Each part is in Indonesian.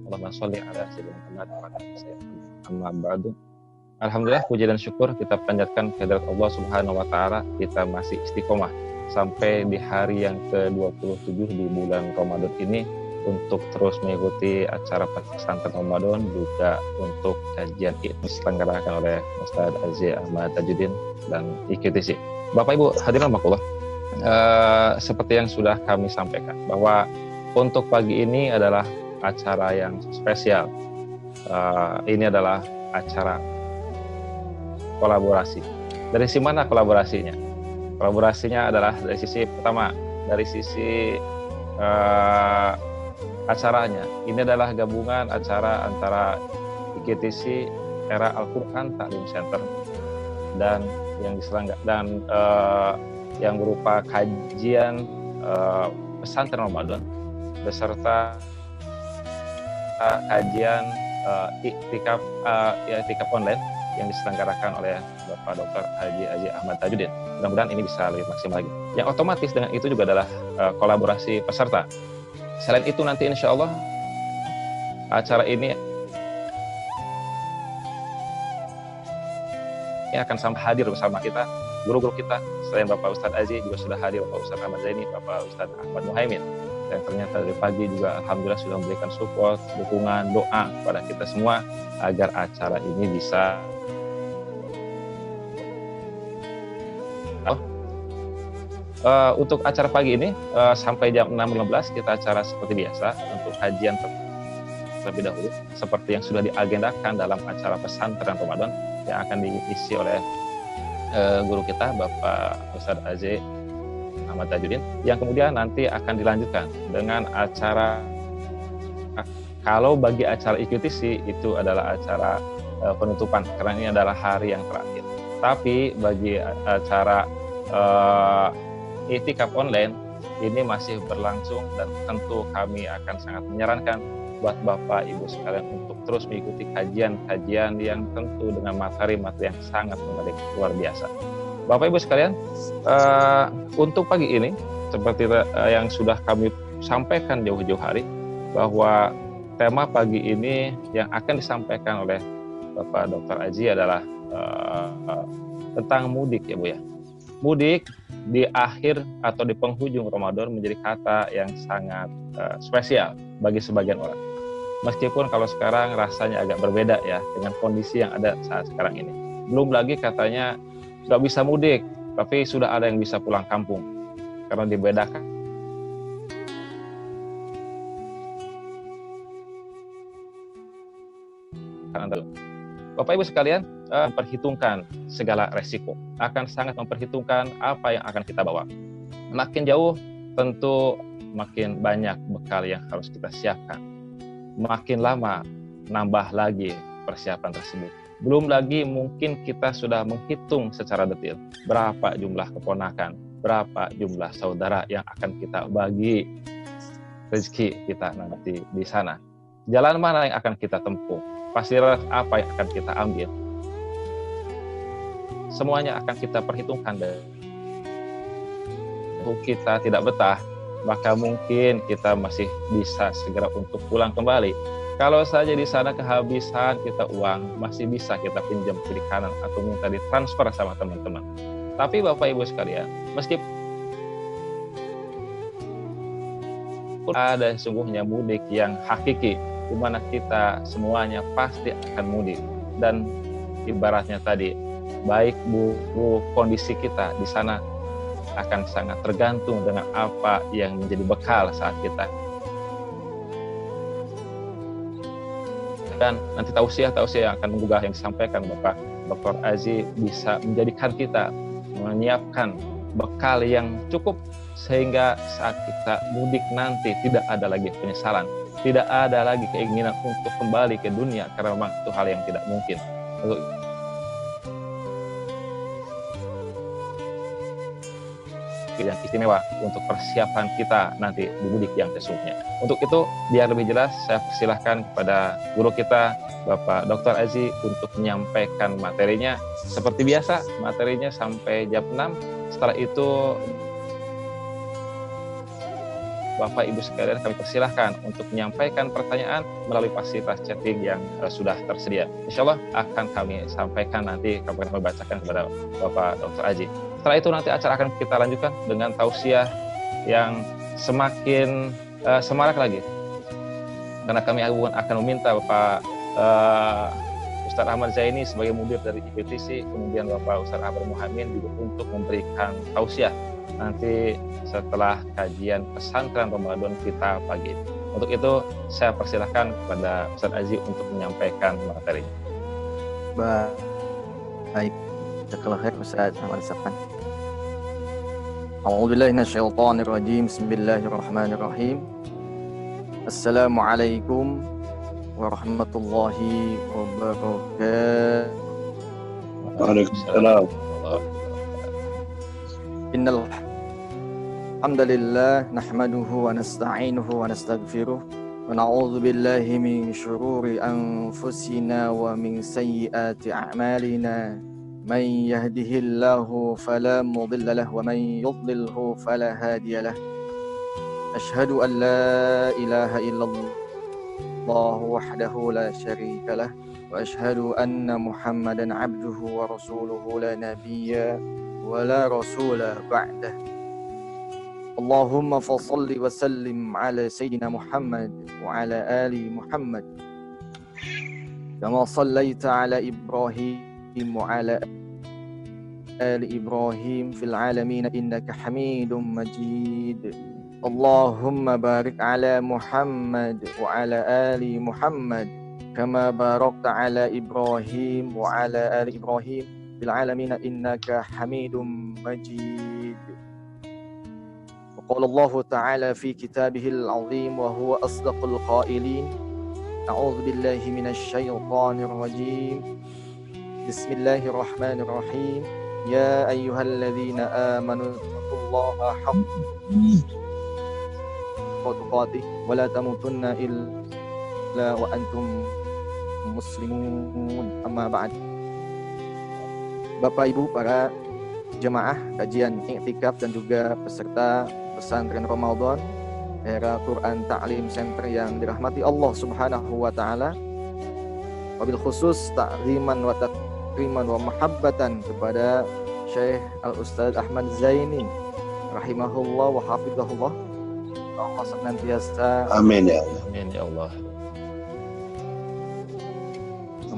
Allahumma sholli ala sayyidina Muhammad wa ala ali sayyidina amma ba'du. Alhamdulillah, puji dan syukur kita panjatkan kehadirat Allah Subhanahu wa taala, kita masih istiqomah sampai di hari yang ke-27 di bulan Ramadan ini untuk terus mengikuti acara pesantren Ramadan, juga untuk kajian diselenggarakan oleh Ustaz Aziz Ahmad Tajuddin dan IQTC. Bapak Ibu hadirin rahimakumullah, seperti yang sudah kami sampaikan bahwa untuk pagi ini adalah acara yang spesial. Ini adalah acara kolaborasi. Dari sisi mana kolaborasinya? Kolaborasinya adalah dari sisi pertama, dari sisi acaranya. Ini adalah gabungan acara antara IQTC Era Al-Quran Ta'lim Center dan yang diselenggarakan yang berupa kajian pesantren Ramadan beserta kajian iktikaf online yang diselenggarakan oleh Bapak Dr. Haji Aziz Ahmad Tajuddin. Mudah-mudahan ini bisa lebih maksimal lagi. Yang otomatis dengan itu juga adalah kolaborasi peserta. Selain itu nanti insya Allah acara ini akan sampai hadir bersama kita, guru-guru kita. Selain Bapak Ustadz Aziz juga sudah hadir Bapak Ustadz Ahmad Zaini, Bapak Ustadz Ahmad Muhaimin. Dan ternyata dari pagi juga alhamdulillah sudah memberikan support, dukungan, doa kepada kita semua agar acara ini bisa untuk acara pagi ini sampai jam 6.15 kita acara seperti biasa untuk kajian terlebih dahulu seperti yang sudah diagendakan dalam acara pesantren Ramadan yang akan diisi oleh guru kita Bapak Ustadz Aziz Ahmad Tajuddin, yang kemudian nanti akan dilanjutkan dengan acara, kalau bagi acara IQTC itu adalah acara penutupan karena ini adalah hari yang terakhir. Tapi bagi acara iktikaf online ini masih berlangsung dan tentu kami akan sangat menyarankan buat Bapak Ibu sekalian untuk terus mengikuti kajian-kajian yang tentu dengan materi-materi yang sangat menarik luar biasa. Bapak Ibu sekalian, untuk pagi ini seperti yang sudah kami sampaikan jauh-jauh hari, bahwa tema pagi ini yang akan disampaikan oleh Bapak Dr. Aziz adalah tentang mudik ya Bu ya. Mudik di akhir atau di penghujung Ramadan menjadi kata yang sangat spesial bagi sebagian orang. Meskipun kalau sekarang rasanya agak berbeda ya dengan kondisi yang ada saat sekarang ini. Belum lagi katanya nggak bisa mudik, tapi sudah ada yang bisa pulang kampung karena dibedakan. Bapak Ibu sekalian, memperhitungkan segala resiko, akan sangat memperhitungkan apa yang akan kita bawa. Makin jauh, tentu makin banyak bekal yang harus kita siapkan. Makin lama, nambah lagi persiapan tersebut. Belum lagi mungkin kita sudah menghitung secara detail berapa jumlah keponakan, berapa jumlah saudara yang akan kita bagi rezeki kita nanti di sana. Jalan mana yang akan kita tempuh, fasilitas apa yang akan kita ambil. Semuanya akan kita perhitungkan dan kita tidak betah, maka mungkin kita masih bisa segera untuk pulang kembali. Kalau saja di sana kehabisan kita uang, masih bisa kita pinjam kiri kanan atau minta ditransfer sama teman-teman. Tapi Bapak Ibu sekalian, meskipun ada sungguhnya mudik yang hakiki, di mana kita semuanya pasti akan mudik. Dan ibaratnya tadi, baik buruk kondisi kita di sana akan sangat tergantung dengan apa yang menjadi bekal saat kita. Dan nanti tausiah yang akan menggugah yang disampaikan Bapak Dr. Aziz bisa menjadikan kita menyiapkan bekal yang cukup sehingga saat kita mudik nanti tidak ada lagi penyesalan, tidak ada lagi keinginan untuk kembali ke dunia karena memang itu hal yang tidak mungkin. Untuk yang istimewa untuk persiapan kita nanti di mudik yang sesungguhnya. Untuk itu, biar lebih jelas, saya persilahkan kepada guru kita, Bapak Dr. Aziz, untuk menyampaikan materinya. Seperti biasa, materinya sampai jam 6. Setelah itu, Bapak Ibu sekalian kami persilahkan untuk menyampaikan pertanyaan melalui fasilitas chatting yang sudah tersedia. Insya Allah akan kami sampaikan nanti, kami akan membacakan kepada Bapak Dr. Aji. Setelah itu nanti acara akan kita lanjutkan dengan tausiah yang semakin semarak lagi. Karena kami akan meminta Bapak Ustadz Ahmad Zaini sebagai mudir dari IPTC, kemudian Bapak Ustadz Ahmad Muhammad juga untuk memberikan tausiah nanti setelah kajian pesantren Ramadan kita pagi ini. Untuk itu saya persilahkan kepada Ustadz Aziz untuk menyampaikan materinya. Baik, jazakallahu khair Ustadz Ahmad Sapan. A'udzubillahi minasyaitonir rajim. Bismillahirrahmanirrahim. Assalamualaikum warahmatullahi wabarakatuh. Waalaikumsalam. Innal hamdalillah nahmaduhu wa nasta'inuhu wa nastaghfiruh wa na'udzu billahi min syururi anfusina wa min sayyiati a'malina. Man yahdihillahu fala mudilla lahu wa man yudlilhu fala hadiya lahu. Asyhadu an la ilaha illallah wahdahu la syarika lah wa asyhadu anna Muhammadan abduhu wa rasuluhu la nabiyya wa la rasula ba'dah. Allahumma fassalli wa sallim ala sayyidina Muhammad wa ala ali Muhammad kama sallaita ala Ibrahim wa ala ali Ibrahim fil alamin innaka Hamidum Majid. Allahumma barik ala Muhammad wa ala ali Muhammad kama barakta ala Ibrahim wa ala ali Ibrahim fil alamin innaka Hamidum Majid. Wa qala Allah ta'ala fi kitabihil azim wa huwa asdaqul qailin. A'udzu billahi minasy syaithanir rajim. Bismillahirrahmanirrahim. Ya ayyuhalladzina amanu taqullaha haqqa tuqatih wa la tamutunna illa wa antum muslimun. Amma ba'd. Bapak Ibu para jemaah kajian iktikaf dan juga peserta pesantren Ramadan era Quran Ta'lim Center yang dirahmati Allah Subhanahu wa taala. Wabil khusus ta'ziman wa takriman wa mahabbatan kepada Syekh Al-Ustadz Ahmad Zaini rahimahullah wa hafizahullah. Allah senantiasa Amin ya Allah. Amin ya Allah.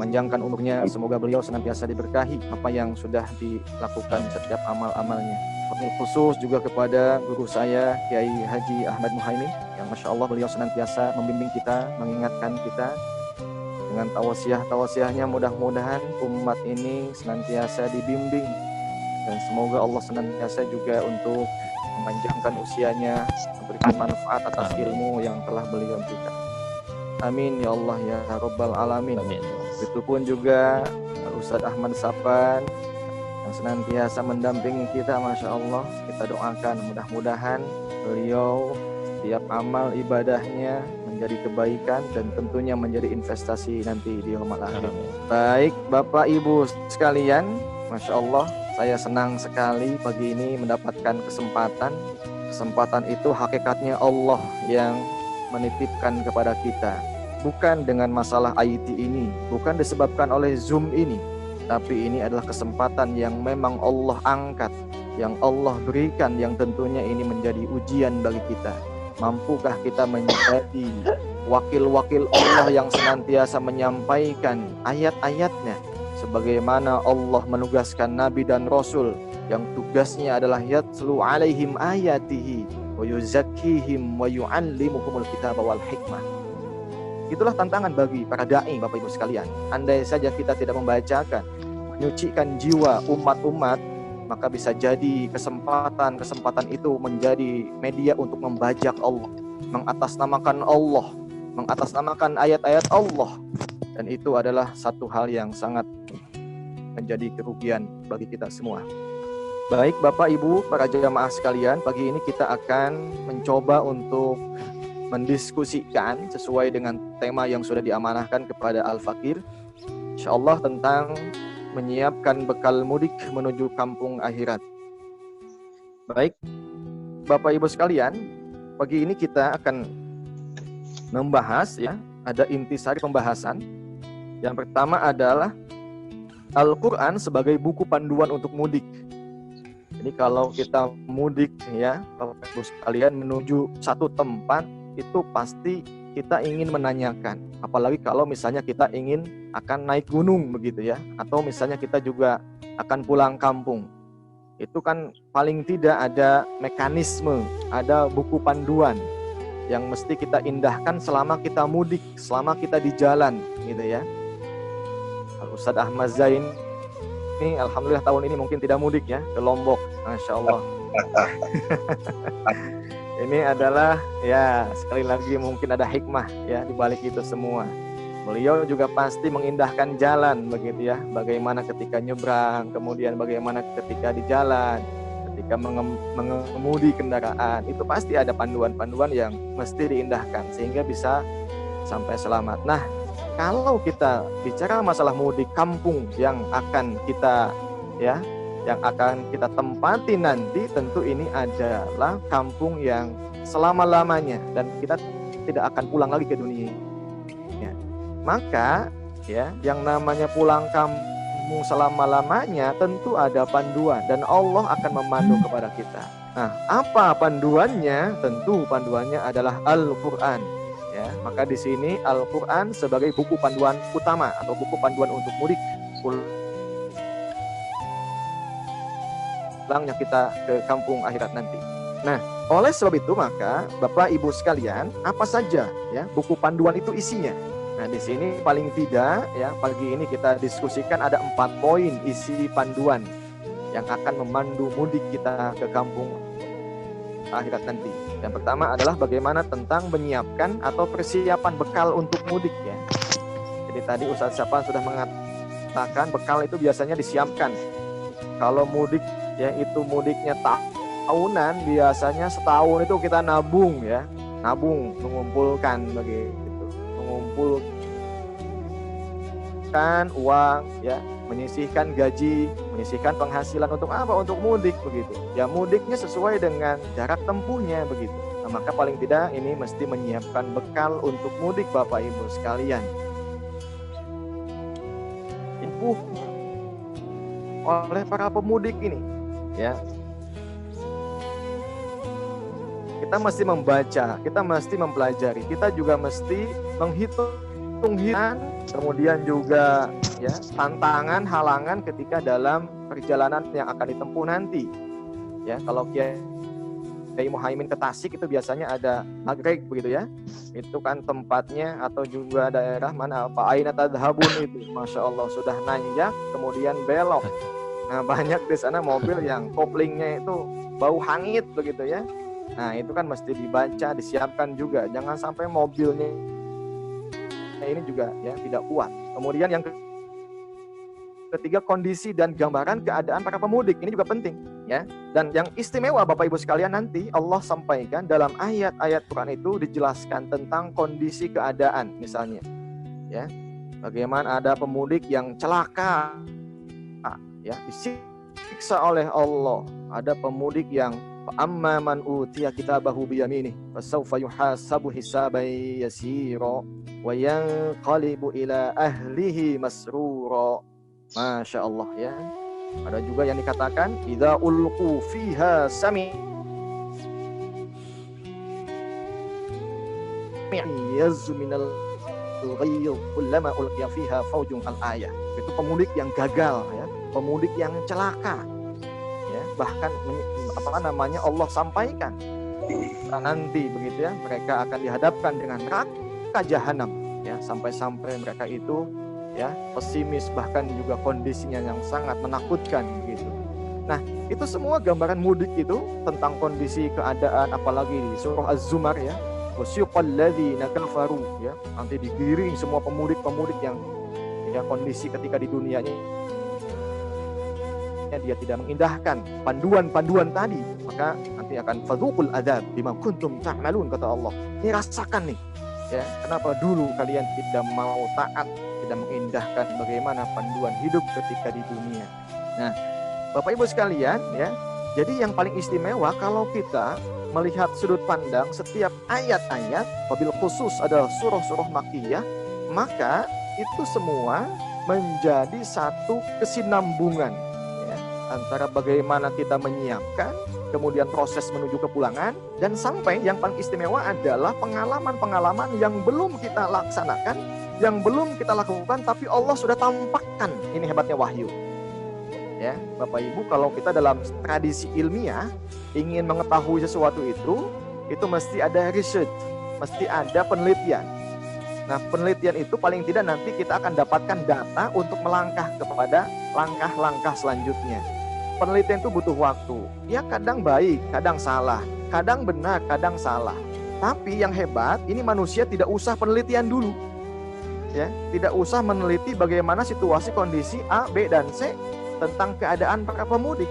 memanjangkan umurnya, semoga beliau senantiasa diberkahi apa yang sudah dilakukan setiap amal-amalnya. Wabil khusus juga kepada guru saya Kiai Haji Ahmad Muhaimin yang Masya Allah beliau senantiasa membimbing kita, mengingatkan kita dengan tawasiah-tawasiahnya. Mudah-mudahan umat ini senantiasa dibimbing dan semoga Allah senantiasa juga untuk memanjangkan usianya, memberikan manfaat atas ilmu yang telah beliau berikan. Amin ya Allah ya Rabbal Alamin. Amin. Begitupun juga Ustadz Ahmad Sapan yang senantiasa mendampingi kita, Masya Allah. Kita doakan mudah-mudahan beliau setiap amal ibadahnya menjadi kebaikan dan tentunya menjadi investasi nanti di yaumul akhir. Baik Bapak Ibu sekalian, Masya Allah, saya senang sekali pagi ini mendapatkan kesempatan. Kesempatan itu hakikatnya Allah yang menitipkan kepada kita. Bukan dengan masalah IT ini, bukan disebabkan oleh Zoom ini, tapi ini adalah kesempatan yang memang Allah angkat, yang Allah berikan, yang tentunya ini menjadi ujian bagi kita. Mampukah kita menjadi wakil-wakil Allah yang senantiasa menyampaikan ayat-ayatnya sebagaimana Allah menugaskan Nabi dan Rasul yang tugasnya adalah yatslu alaihim ayatihi wa yuzakkihim wa yu'allimuhumul kitaba wal hikmah. Itulah tantangan bagi para da'i, Bapak Ibu sekalian. Andai saja kita tidak membacakan, menyucikan jiwa umat-umat, maka bisa jadi kesempatan itu menjadi media untuk membajak Allah, mengatasnamakan Allah, mengatasnamakan ayat-ayat Allah. Dan itu adalah satu hal yang sangat menjadi kerugian bagi kita semua. Baik Bapak Ibu para jamaah sekalian, pagi ini kita akan mencoba untuk mendiskusikan sesuai dengan tema yang sudah diamanahkan kepada Al-Fakir, insyaallah tentang menyiapkan bekal mudik menuju kampung akhirat. Baik Bapak Ibu sekalian, pagi ini kita akan membahas ya, ada intisari pembahasan. Yang pertama adalah Al-Quran sebagai buku panduan untuk mudik. Jadi kalau kita mudik ya, Bapak Ibu sekalian menuju satu tempat, itu pasti kita ingin menanyakan. Apalagi kalau misalnya kita ingin akan naik gunung begitu ya, atau misalnya kita juga akan pulang kampung. Itu kan paling tidak ada mekanisme, ada buku panduan yang mesti kita indahkan selama kita mudik, selama kita di jalan gitu ya. Ustadz Ahmad Zain ini alhamdulillah tahun ini mungkin tidak mudik ya ke Lombok, Masya Allah. Ini adalah ya sekali lagi mungkin ada hikmah ya di balik itu semua. Beliau juga pasti mengindahkan jalan begitu ya, bagaimana ketika nyebrang, kemudian bagaimana ketika di jalan, ketika mengemudi kendaraan, itu pasti ada panduan-panduan yang mesti diindahkan sehingga bisa sampai selamat. Nah, kalau kita bicara masalah mudik kampung yang akan kita ya, yang akan kita tempati nanti, tentu ini adalah kampung yang selama-lamanya dan kita tidak akan pulang lagi ke dunia. Ya. Maka ya, yang namanya pulang kampung selama-lamanya tentu ada panduan dan Allah akan memandu kepada kita. Nah, apa panduannya? Tentu panduannya adalah Al-Quran. Ya, maka di sini Al-Quran sebagai buku panduan utama atau buku panduan untuk mudik pulangnya kita ke kampung akhirat nanti. Nah, oleh sebab itu maka Bapak Ibu sekalian, apa saja ya buku panduan itu isinya? Nah, di sini paling tidak ya pagi ini kita diskusikan ada 4 poin isi panduan yang akan memandu mudik kita ke kampung akhirat nanti. Yang pertama adalah bagaimana tentang menyiapkan atau persiapan bekal untuk mudik ya. Jadi tadi Ustaz Sapan sudah mengatakan bekal itu biasanya disiapkan. Kalau mudik ya itu mudiknya tahunan, biasanya setahun itu kita nabung ya. Nabung, mengumpulkan begitu. Mengumpulkan uang ya, menyisihkan gaji, menyisihkan penghasilan untuk apa? Untuk mudik begitu. Ya mudiknya sesuai dengan jarak tempuhnya begitu. Nah, maka paling tidak ini mesti menyiapkan bekal untuk mudik Bapak Ibu sekalian. Ibu oleh para pemudik ini ya. Kita mesti membaca, kita mesti mempelajari, kita juga mesti menghitung kemudian juga ya tantangan, halangan ketika dalam perjalanan yang akan ditempuh nanti. Ya, kalau Kiai Muhaimin ke Tasik itu biasanya ada nagreg begitu ya. Itu kan tempatnya atau juga daerah mana apa aina tadhabun itu. Masya Allah sudah nanjak kemudian belok. Nah, banyak di sana mobil yang koplingnya itu bau hangit begitu ya. Nah, itu kan mesti dibaca, disiapkan juga. Jangan sampai mobilnya ini juga ya tidak kuat. Kemudian yang ketiga, kondisi dan gambaran keadaan para pemudik ini juga penting ya. Dan yang istimewa Bapak Ibu sekalian, nanti Allah sampaikan dalam ayat-ayat Quran itu dijelaskan tentang kondisi keadaan misalnya ya. Bagaimana ada pemudik yang celaka ya, disiksa oleh Allah. Ada pemudik yang amma man utiya kitabahu biyaminih fasawfa yuhasabu hisaban yasira wa yanqalibu ila ahlihi masrura. Masya Allah ya. Ada juga yang dikatakan idza ulqu fiha sami yazminal ghayr kullama ulqiya fiha faujun al-ayah. Itu pemudik yang gagal ya, pemudik yang celaka ya. Bahkan Allah sampaikan nanti begitu ya, mereka akan dihadapkan dengan neraka jahanam ya, sampai-sampai mereka itu ya pesimis, bahkan juga kondisinya yang sangat menakutkan begitu. Nah, itu semua gambaran mudik itu tentang kondisi keadaan, apalagi di surah Az-Zumar ya, wasyuqal ladzina kafaru ya, nanti digiring semua pemudik-pemudik yang ya kondisi ketika di dunianya dia tidak mengindahkan panduan-panduan tadi, maka nanti akan fadzuqul adzab bima kuntum ta'malun, kata Allah. Ini rasakan nih ya, kenapa dulu kalian tidak mau taat, tidak mengindahkan bagaimana panduan hidup ketika di dunia. Nah, Bapak Ibu sekalian ya, jadi yang paling istimewa kalau kita melihat sudut pandang setiap ayat-ayat, wabil khusus adalah surah-surah Makkiyah, maka itu semua menjadi satu kesinambungan ya, antara bagaimana kita menyiapkan, kemudian proses menuju kepulangan, dan sampai yang paling istimewa adalah pengalaman-pengalaman yang belum kita laksanakan, yang belum kita lakukan, tapi Allah sudah tampakkan. Ini hebatnya wahyu. Ya, Bapak Ibu, kalau kita dalam tradisi ilmiah ingin mengetahui sesuatu itu mesti ada research, mesti ada penelitian. Nah, penelitian itu paling tidak nanti kita akan dapatkan data untuk melangkah kepada langkah-langkah selanjutnya. Penelitian itu butuh waktu. Ya, kadang baik, kadang salah, kadang benar, kadang salah. Tapi yang hebat, ini manusia tidak usah penelitian dulu. Ya, tidak usah meneliti bagaimana situasi kondisi A, B, dan C tentang keadaan para pemudik.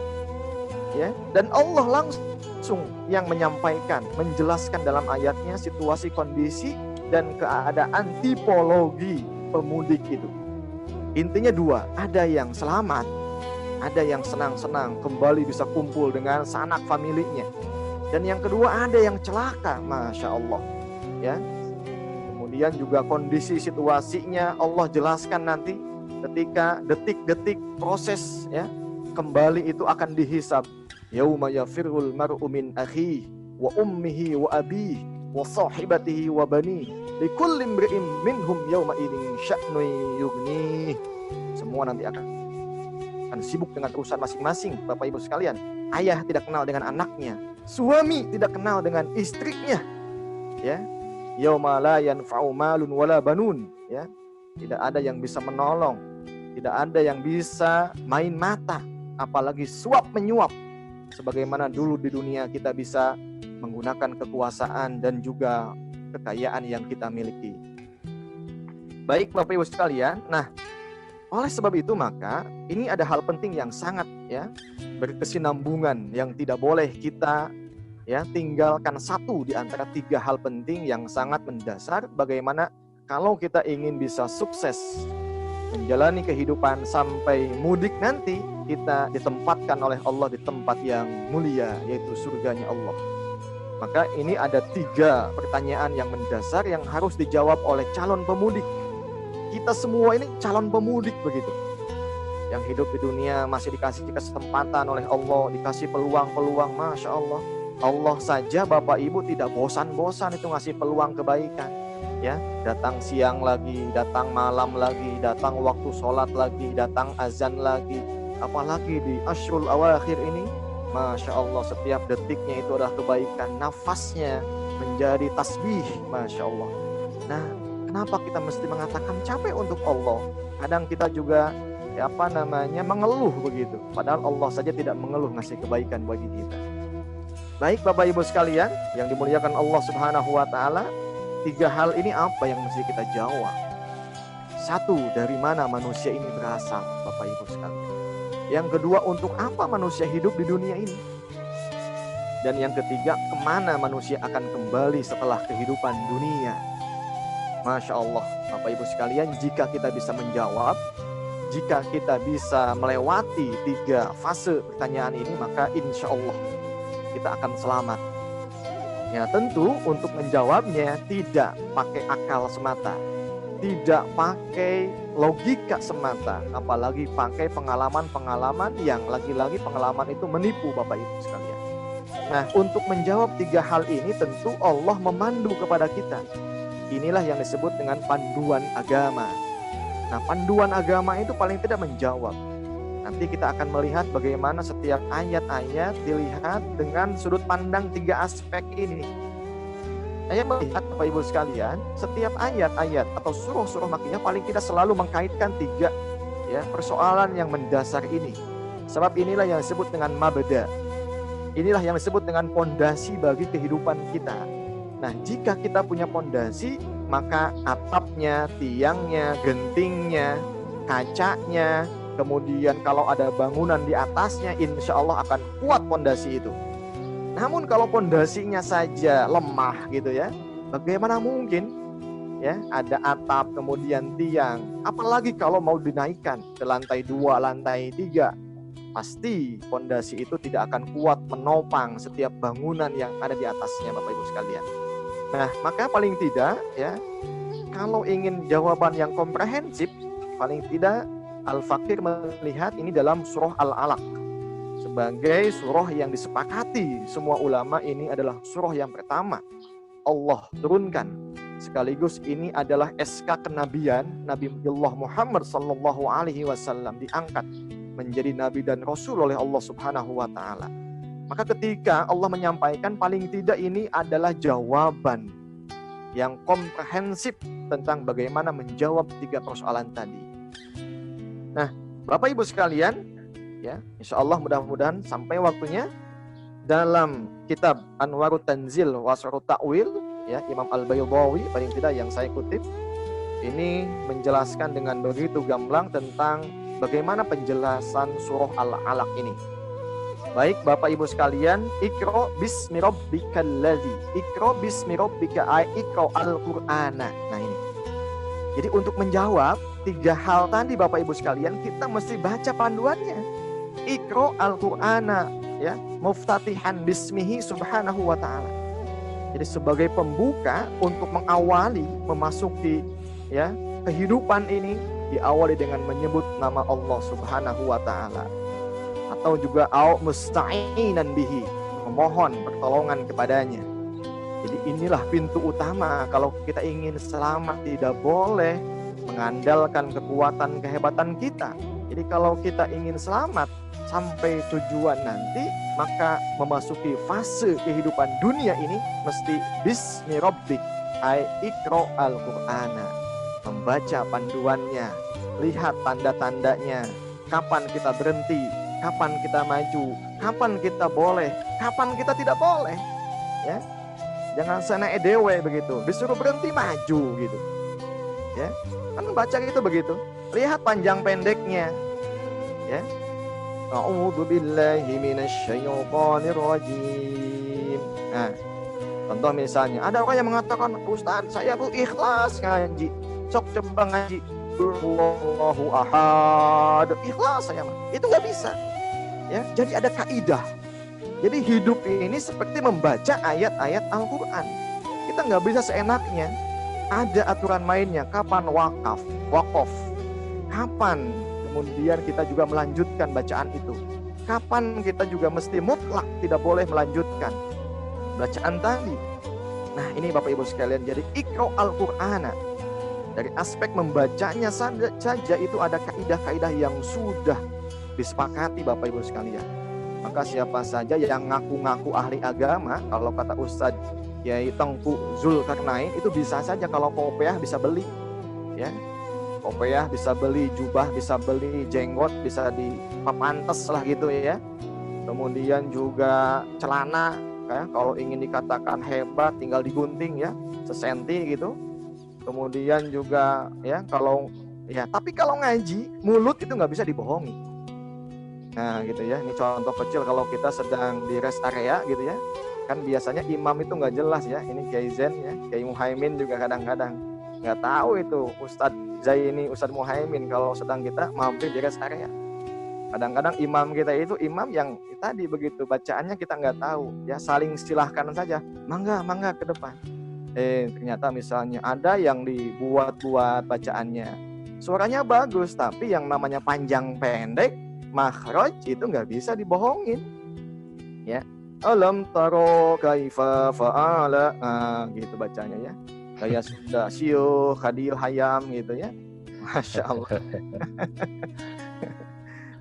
Ya, dan Allah langsung yang menyampaikan, menjelaskan dalam ayatnya situasi kondisi dan keadaan tipologi pemudik itu. Intinya dua, ada yang selamat, ada yang senang-senang kembali bisa kumpul dengan sanak familinya, dan yang kedua ada yang celaka, Masya Allah. Ya, kemudian juga kondisi situasinya Allah jelaskan nanti ketika detik-detik proses ya kembali itu akan dihisab. Yauma yafirul mar'u min akhihi wa ummihi wa abihi wa sahibatihi wa banihi likulli imri'in minhum yauma idzin sya'nun yughni. Semua nanti akan sibuk dengan urusan masing-masing, Bapak Ibu sekalian. Ayah tidak kenal dengan anaknya, suami tidak kenal dengan istrinya. Ya, yauma la yanfa'u malun wala banun. Ya, tidak ada yang bisa menolong, tidak ada yang bisa main mata, apalagi suap menyuap. Sebagaimana dulu di dunia kita bisa menggunakan kekuasaan dan juga kekayaan yang kita miliki. Baik Bapak Ibu sekalian, nah oleh sebab itu maka ini ada hal penting yang sangat ya berkesinambungan yang tidak boleh kita ya tinggalkan satu di antara tiga hal penting yang sangat mendasar. Bagaimana kalau kita ingin bisa sukses menjalani kehidupan sampai mudik nanti, kita ditempatkan oleh Allah di tempat yang mulia, yaitu surganya Allah. Maka ini ada tiga pertanyaan yang mendasar yang harus dijawab oleh calon pemudik. Kita semua ini calon pemudik begitu, yang hidup di dunia masih dikasih kesempatan oleh Allah, dikasih peluang-peluang. Masya Allah, Allah saja Bapak Ibu tidak bosan-bosan itu ngasih peluang kebaikan. Ya, datang siang lagi, datang malam lagi, datang waktu sholat lagi, datang azan lagi. Apalagi di Ashrul Awakhir ini, Masya Allah, setiap detiknya itu adalah kebaikan. Nafasnya menjadi tasbih, Masya Allah. Nah, kenapa kita mesti mengatakan capek untuk Allah? Kadang kita juga mengeluh begitu. Padahal Allah saja tidak mengeluh ngasih kebaikan bagi kita. Baik Bapak Ibu sekalian yang dimuliakan Allah Subhanahu wa Ta'ala, tiga hal ini apa yang mesti kita jawab? Satu, dari mana manusia ini berasal, Bapak Ibu sekalian. Yang kedua, untuk apa manusia hidup di dunia ini? Dan yang ketiga, kemana manusia akan kembali setelah kehidupan dunia? Masya Allah, Bapak Ibu sekalian, jika kita bisa menjawab, jika kita bisa melewati tiga fase pertanyaan ini, maka insya Allah kita akan selamat. Ya, tentu untuk menjawabnya tidak pakai akal semata, tidak pakai logika semata, apalagi pakai pengalaman-pengalaman yang lagi-lagi pengalaman itu menipu Bapak Ibu sekalian. Nah, untuk menjawab tiga hal ini tentu Allah memandu kepada kita. Inilah yang disebut dengan panduan agama. Nah, panduan agama itu paling tidak menjawab. Nanti kita akan melihat bagaimana setiap ayat-ayat dilihat dengan sudut pandang tiga aspek ini. Saya melihat Bapak Ibu sekalian, setiap ayat-ayat atau surah-surah Makkiyah paling tidak selalu mengkaitkan tiga ya persoalan yang mendasar ini. Sebab inilah yang disebut dengan mabda. Inilah yang disebut dengan pondasi bagi kehidupan kita. Nah, jika kita punya pondasi, maka atapnya, tiangnya, gentingnya, kacanya, kemudian kalau ada bangunan di atasnya, insya Allah akan kuat pondasi itu. Namun kalau pondasinya saja lemah gitu ya, bagaimana mungkin ya ada atap kemudian tiang? Apalagi kalau mau dinaikkan ke lantai 2, lantai 3. pasti fondasi itu tidak akan kuat menopang setiap bangunan yang ada di atasnya, Bapak Ibu sekalian. Nah, maka paling tidak ya, kalau ingin jawaban yang komprehensif, paling tidak Al-Fakir melihat ini dalam surah Al-Alaq sebagai surah yang disepakati semua ulama ini adalah surah yang pertama Allah turunkan, sekaligus ini adalah SK kenabian Nabiullah Muhammad sallallahu alaihi wasallam, diangkat menjadi nabi dan rasul oleh Allah Subhanahu wa taala. Maka ketika Allah menyampaikan, paling tidak ini adalah jawaban yang komprehensif tentang bagaimana menjawab 3 persoalan tadi. Nah, Bapak Ibu sekalian, ya, insya Allah mudah-mudahan sampai waktunya dalam kitab Anwarut Tanzil wa Asrarut Ta'wil, ya, Imam Al-Baydawi paling tidak yang saya kutip, ini menjelaskan dengan begitu gamblang tentang bagaimana penjelasan surah Al-Alaq ini. Baik Bapak Ibu sekalian, Iqra bismi rabbikal ladzi. Iqra bismi rabbika ay Iqra al-Qur'ana. Nah ini. Jadi untuk menjawab 3 hal tadi Bapak Ibu sekalian, kita mesti baca panduannya. Iqra al-Qur'ana, ya, muftatihan bismihi subhanahu wa ta'ala. Jadi sebagai pembuka untuk mengawali memasuki, ya, kehidupan ini diawali dengan menyebut nama Allah Subhanahu wa taala, atau juga au musta'inan bihi, memohon pertolongan kepadanya. Jadi inilah pintu utama kalau kita ingin selamat, tidak boleh mengandalkan kekuatan kehebatan kita. Jadi kalau kita ingin selamat sampai tujuan nanti, maka memasuki fase kehidupan dunia ini mesti bismi rabbik ay Iqra al-Qur'ana, membaca panduannya, lihat tanda-tandanya, kapan kita berhenti, kapan kita maju, kapan kita boleh, kapan kita tidak boleh, ya. Jangan sana edewe begitu, disuruh berhenti maju gitu, ya. Kan baca gitu begitu, lihat panjang pendeknya, ya. A'udzu billahi minasyaitonir rajim. Nah, contoh misalnya ada orang yang mengatakan, "Ustaz, saya tuh ikhlas ngaji." Sok coba ngaji Allahu ahad, ikhlas saya mah. Itu nggak bisa. Ya, jadi ada kaidah. Jadi hidup ini seperti membaca ayat-ayat Al-Qur'an. Kita nggak bisa seenaknya. Ada aturan mainnya. Kapan wakaf, kapan kemudian kita juga melanjutkan bacaan itu. Kapan kita juga mesti mutlak tidak boleh melanjutkan bacaan tadi. Nah, ini Bapak Ibu sekalian, jadi Iqra al-Qur'ana. Dari aspek membacanya saja itu ada kaidah-kaidah yang sudah disepakati Bapak Ibu sekalian. Maka siapa saja yang ngaku-ngaku ahli agama, kalau kata Ustadz Yai Tengku Zulkarnain, itu bisa saja kalau kopiah bisa beli, ya. Kopiah bisa beli, jubah bisa beli, jenggot bisa dipantes lah gitu ya. Kemudian juga celana, ya, kalau ingin dikatakan hebat tinggal digunting ya, sesenti gitu. Kemudian juga ya kalau ya, tapi kalau ngaji mulut itu nggak bisa dibohongi. Nah gitu ya, ini contoh kecil kalau kita sedang di rest area gitu ya, kan biasanya imam itu nggak jelas ya. Ini Kiai Zen ya, Kiai Muhaimin juga kadang-kadang nggak tahu itu Ustadz Zaini, Ustadz Muhaimin kalau sedang kita mampir di rest area. Kadang-kadang imam kita itu imam yang tadi begitu bacaannya kita nggak tahu ya, saling silahkan saja, mangga ke depan. Ternyata misalnya ada yang dibuat-buat bacaannya, suaranya bagus tapi yang namanya panjang pendek, makhraj itu nggak bisa dibohongin ya. Alam taro kaifa fa'ala, gitu bacanya ya, kayak sudah syuh hadil hayam gitu ya, Masya Allah.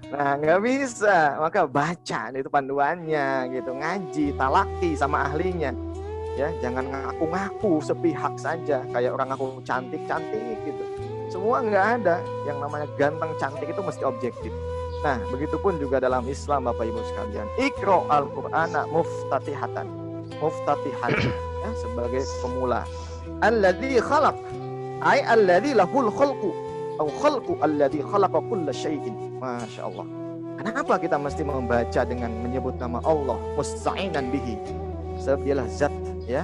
Nah nggak bisa, maka baca itu panduannya gitu, ngaji talaki sama ahlinya ya. Jangan ngaku-ngaku sepihak saja, kayak orang ngaku cantik-cantik gitu. Semua nggak ada, yang namanya ganteng cantik itu mesti objektif. Nah, begitupun juga dalam Islam Bapak Ibu sekalian. Iqra al-Qur'ana muftatihan ya, sebagai pemula. Alladzi khalaq ay alladzi lahul khalqu atau khalqu alladzi khalaqa kulla syai'in. Masya Allah. Kenapa kita mesti membaca dengan menyebut nama Allah musta'inan bihi? Sebab dialah zat ya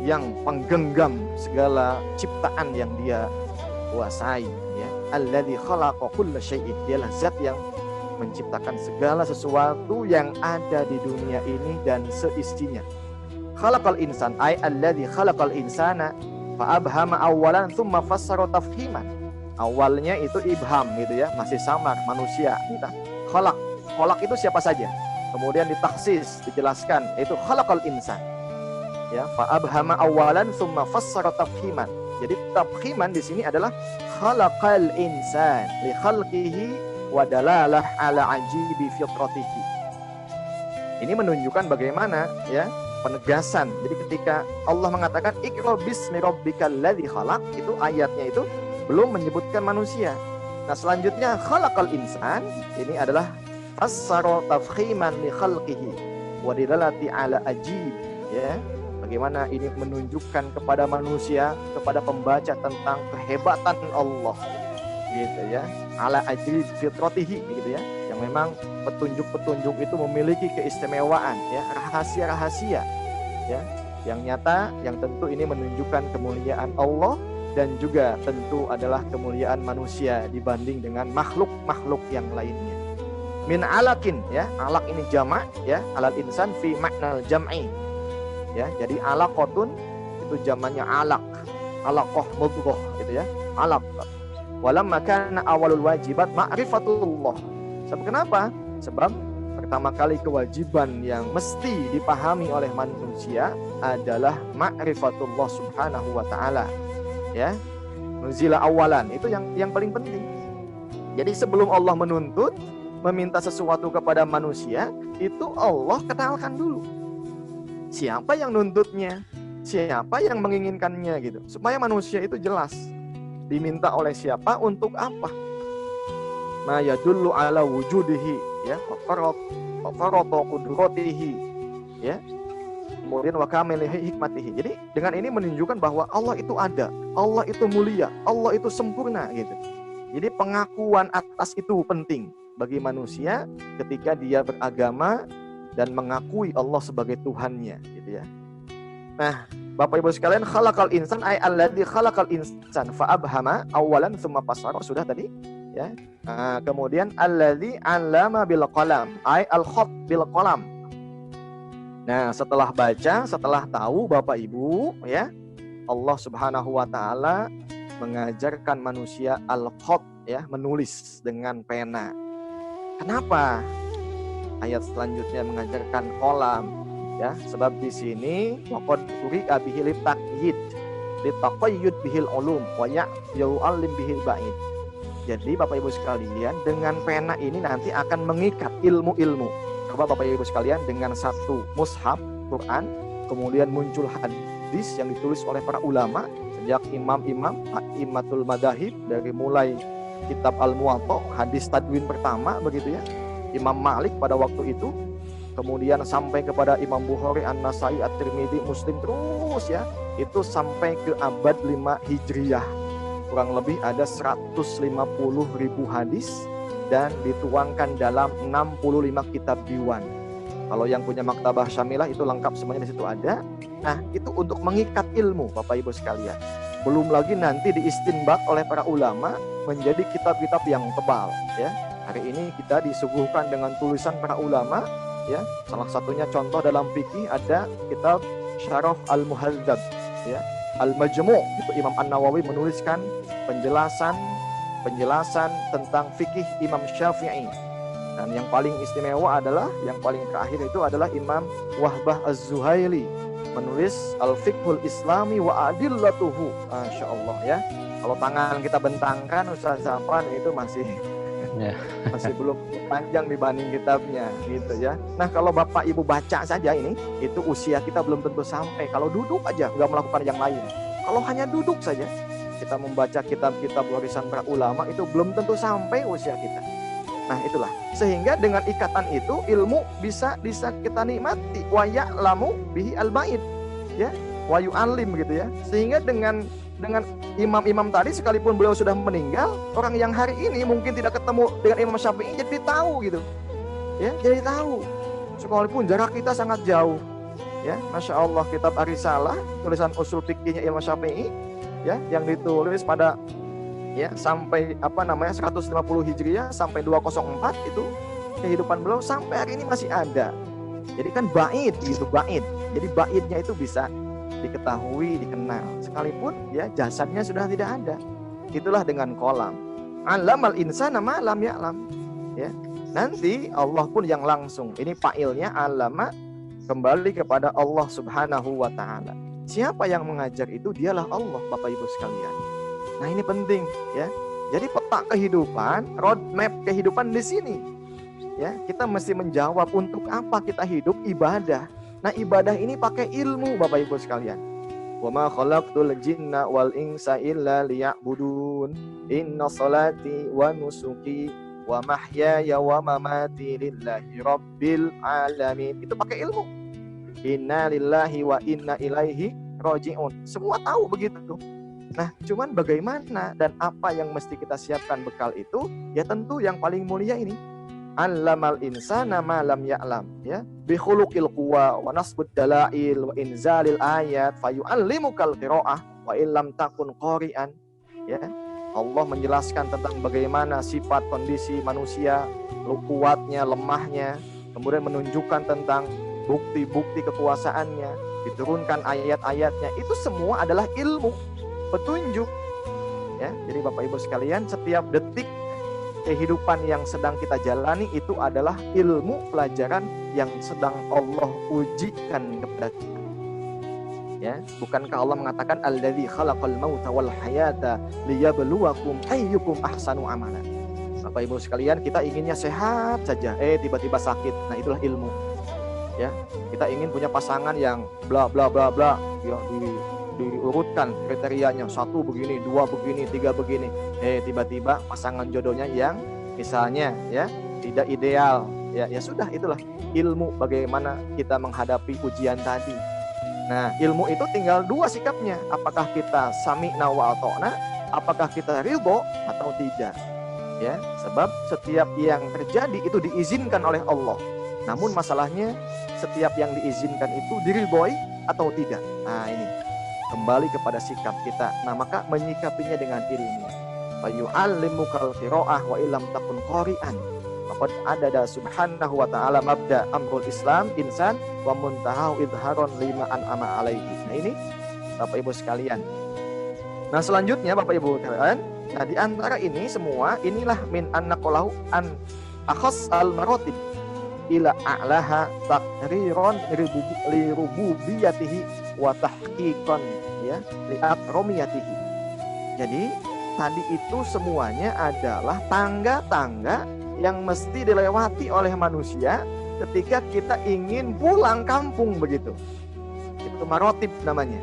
yang penggenggam segala ciptaan yang dia kuasai ya. Alladzi khalaqa kulla syai'in, dialah zat yang menciptakan segala sesuatu yang ada di dunia ini dan seisinya. Khalaqal insan ay alladzi khalaqal insana fa abhama awwalan thumma fassara tafhiman. Awalnya itu ibham gitu ya, masih samar manusia. Kita khalaq itu siapa saja. Kemudian ditaksis, dijelaskan, itu khalaqal insan. Ya, fa abhama awwalan thumma fassara tafhiman. Jadi tafhiman di sini adalah khalaqal insan li khalqihi wa dalalah ala ajibi fitratihi. Ini menunjukkan bagaimana ya penegasan. Jadi ketika Allah mengatakan iqra bismi rabbikal ladzi khalaq, itu ayatnya itu belum menyebutkan manusia. Nah, selanjutnya khalaqal insan ini adalah fassara tafkhiman li khalqihi wa dilalati ala ajib, ya. Bagaimana ini menunjukkan kepada manusia, kepada pembaca tentang kehebatan Allah, gitu ya. Ala ajib fitratihi, gitu ya. Yang memang petunjuk-petunjuk itu memiliki keistimewaan, ya, rahasia-rahasia, ya, yang nyata, yang tentu ini menunjukkan kemuliaan Allah dan juga tentu adalah kemuliaan manusia dibanding dengan makhluk-makhluk yang lainnya. Min alakin, ya, alak ini jamak, ya, alal insan fi maknal jam'i, ya, jadi alaqotun itu jamannya alaq, alaqoh mudghah, gitu ya, alaq. Walamma kana awalul wajibat ma'rifatullah. Sebab kenapa? Sebab pertama kali kewajiban yang mesti dipahami oleh manusia adalah ma'rifatullah subhanahu wa ta'ala, ya. Nuzila awalan, itu yang paling penting. Jadi sebelum Allah menuntut meminta sesuatu kepada manusia, itu Allah kenalkan dulu siapa yang nuntutnya, siapa yang menginginkannya, gitu, supaya manusia itu jelas diminta oleh siapa, untuk apa. Ma yadullu ala wujudihi, ya, farata qudratihi, ya, kemudian wa kamilihi hikmatihi. Jadi dengan ini menunjukkan bahwa Allah itu ada, Allah itu mulia, Allah itu sempurna, gitu. Jadi pengakuan atas itu penting bagi manusia ketika dia beragama dan mengakui Allah sebagai Tuhannya, gitu ya. Nah, Bapak Ibu sekalian, khalaqal insan ay alladzi khalaqal insan fa abhama awalan tsumma fassara, sudah tadi, ya. Nah, kemudian alladzi 'allama bil qalam ay al khat bil qalam. Nah, setelah baca, setelah tahu Bapak Ibu, ya, Allah Subhanahu wa taala mengajarkan manusia al-khat, ya, menulis dengan pena. Kenapa ayat selanjutnya mengajarkan kolam, ya? Sebab di sini waqad uri'a bihi litaqyid, litaqayyud bihil ulum wa ya'u'allim bihil ba'id. Jadi Bapak Ibu sekalian, dengan pena ini nanti akan mengikat ilmu-ilmu. Coba Bapak Ibu sekalian, dengan satu mushaf Quran, kemudian muncul hadis yang ditulis oleh para ulama, sejak imam-imam a'immatul madzhab, dari mulai kitab Al-Muwatta, hadis tadwin pertama, begitu ya, Imam Malik pada waktu itu, kemudian sampai kepada Imam Bukhari, An-Nasai, At-Tirmidzi, Muslim, terus ya, itu sampai ke abad 5 Hijriah. Kurang lebih ada 150.000 hadis dan dituangkan dalam 65 kitab diwan. Kalau yang punya Maktabah Syamilah itu lengkap semuanya di situ ada. Nah, itu untuk mengikat ilmu Bapak Ibu sekalian. Belum lagi nanti diistinbat oleh para ulama menjadi kitab-kitab yang tebal, ya. Hari ini kita disuguhkan dengan tulisan para ulama, ya. Salah satunya contoh dalam fikih ada kitab Syarah Al-Muhadzab, ya. Al-Majmu', itu Imam An-Nawawi menuliskan penjelasan tentang fikih Imam Syafi'i. Dan yang paling istimewa adalah, yang paling terakhir itu adalah Imam Wahbah Az-Zuhaili menulis Al-Fiqhul Islami wa Adillatuhu. Masya Allah, ya. Kalau tangan kita bentangkan, Ustaz Zafran itu masih belum panjang dibanding kitabnya, gitu ya. Nah, kalau Bapak Ibu baca saja ini, itu usia kita belum tentu sampai. Kalau duduk aja, nggak melakukan yang lain. Kalau hanya duduk saja, kita membaca kitab-kitab warisan para ulama, itu belum tentu sampai usia kita. Nah, itulah. Sehingga dengan ikatan itu, ilmu bisa kita nikmati. Wa ya'lamu bihi al-ba'id, ya. Wa yu'allim, gitu ya. Sehingga dengan imam-imam tadi, sekalipun beliau sudah meninggal, orang yang hari ini mungkin tidak ketemu dengan Imam Syafi'i jadi tahu, gitu ya, jadi tahu sekalipun jarak kita sangat jauh, ya. Masya Allah, kitab Ar-Risalah, tulisan usul fikihnya Imam Syafi'i, ya, yang ditulis pada, ya, sampai 150 Hijriah sampai 204, itu kehidupan beliau sampai hari ini masih ada. Jadi kan ba'id gitu, ba'id. Jadi ba'idnya itu bisa diketahui, dikenal. Sekalipun ya jasadnya sudah tidak ada. Itulah dengan kolam. Alamal insana ma lam ya'lam. Ya. Nanti Allah pun yang langsung. Ini fa'ilnya alama kembali kepada Allah Subhanahu wa taala. Siapa yang mengajar itu? Dialah Allah, Bapak Ibu sekalian. Nah, ini penting ya. Jadi peta kehidupan, roadmap kehidupan di sini. Ya, kita mesti menjawab untuk apa kita hidup, ibadah. Nah, ibadah ini pakai ilmu, Bapak Ibu sekalian. Wa ma khalaqtul jinna wal insa illa liya'budun. Inna salati wa nusuki wa mahyaya wa mamati lillahi rabbil alamin. Itu pakai ilmu. Inna lillahi wa inna ilaihi raji'un. Semua tahu begitu. Nah, cuman bagaimana dan apa yang mesti kita siapkan bekal itu? Ya tentu yang paling mulia ini. Allamal insana ma lam ya'lam, ya. Bi khuluqil quwa wa nasbud dalail wa inzalil ayat fayu'allimukal qira'ah wa illam takun qari'an. Ya. Allah menjelaskan tentang bagaimana sifat kondisi manusia, kuatnya, lemahnya, kemudian menunjukkan tentang bukti-bukti kekuasaannya, diturunkan ayat-ayatnya. Itu semua adalah ilmu, petunjuk. Ya, jadi Bapak Ibu sekalian, setiap detik kehidupan yang sedang kita jalani itu adalah ilmu pelajaran yang sedang Allah ujikan kepada kita. Ya, bukankah Allah mengatakan alladzi khalaqal mauta wal hayata liyabluwakum ayyukum ahsanu amala. Bapak Ibu sekalian, kita inginnya sehat saja, tiba-tiba sakit. Nah, itulah ilmu. Ya, kita ingin punya pasangan yang bla bla bla bla, ya, diurutkan kriterianya, 1 begini, 2 begini, 3 begini. Tiba-tiba pasangan jodohnya yang misalnya ya tidak ideal. Ya sudah, itulah ilmu bagaimana kita menghadapi ujian tadi. Nah, ilmu itu tinggal 2 sikapnya. Apakah kita sami'na wa ata'na, apakah kita ridho atau tidak. Ya, sebab setiap yang terjadi itu diizinkan oleh Allah. Namun masalahnya setiap yang diizinkan itu diridhoi atau tidak. Nah, ini kembali kepada sikap kita. Nah, maka menyikapinya dengan ilmu. Fayu'allimukal qira'ah wa illam takun qari'an. Faqad adada subhanahu wa ta'ala mabda amrul Islam insan wa muntahahu idharon lima an'ama alaihi. Nah, ini Bapak Ibu sekalian. Nah, selanjutnya Bapak Ibu sekalian, nah di antara ini semua inilah min annaqalahu an akhas al maratib ila a'laha taqriron li rububiyatihi wa tahqiqan, ya, li akromiyatihi. Jadi tadi itu semuanya adalah tangga-tangga yang mesti dilewati oleh manusia ketika kita ingin pulang kampung begitu. Itu marotib namanya.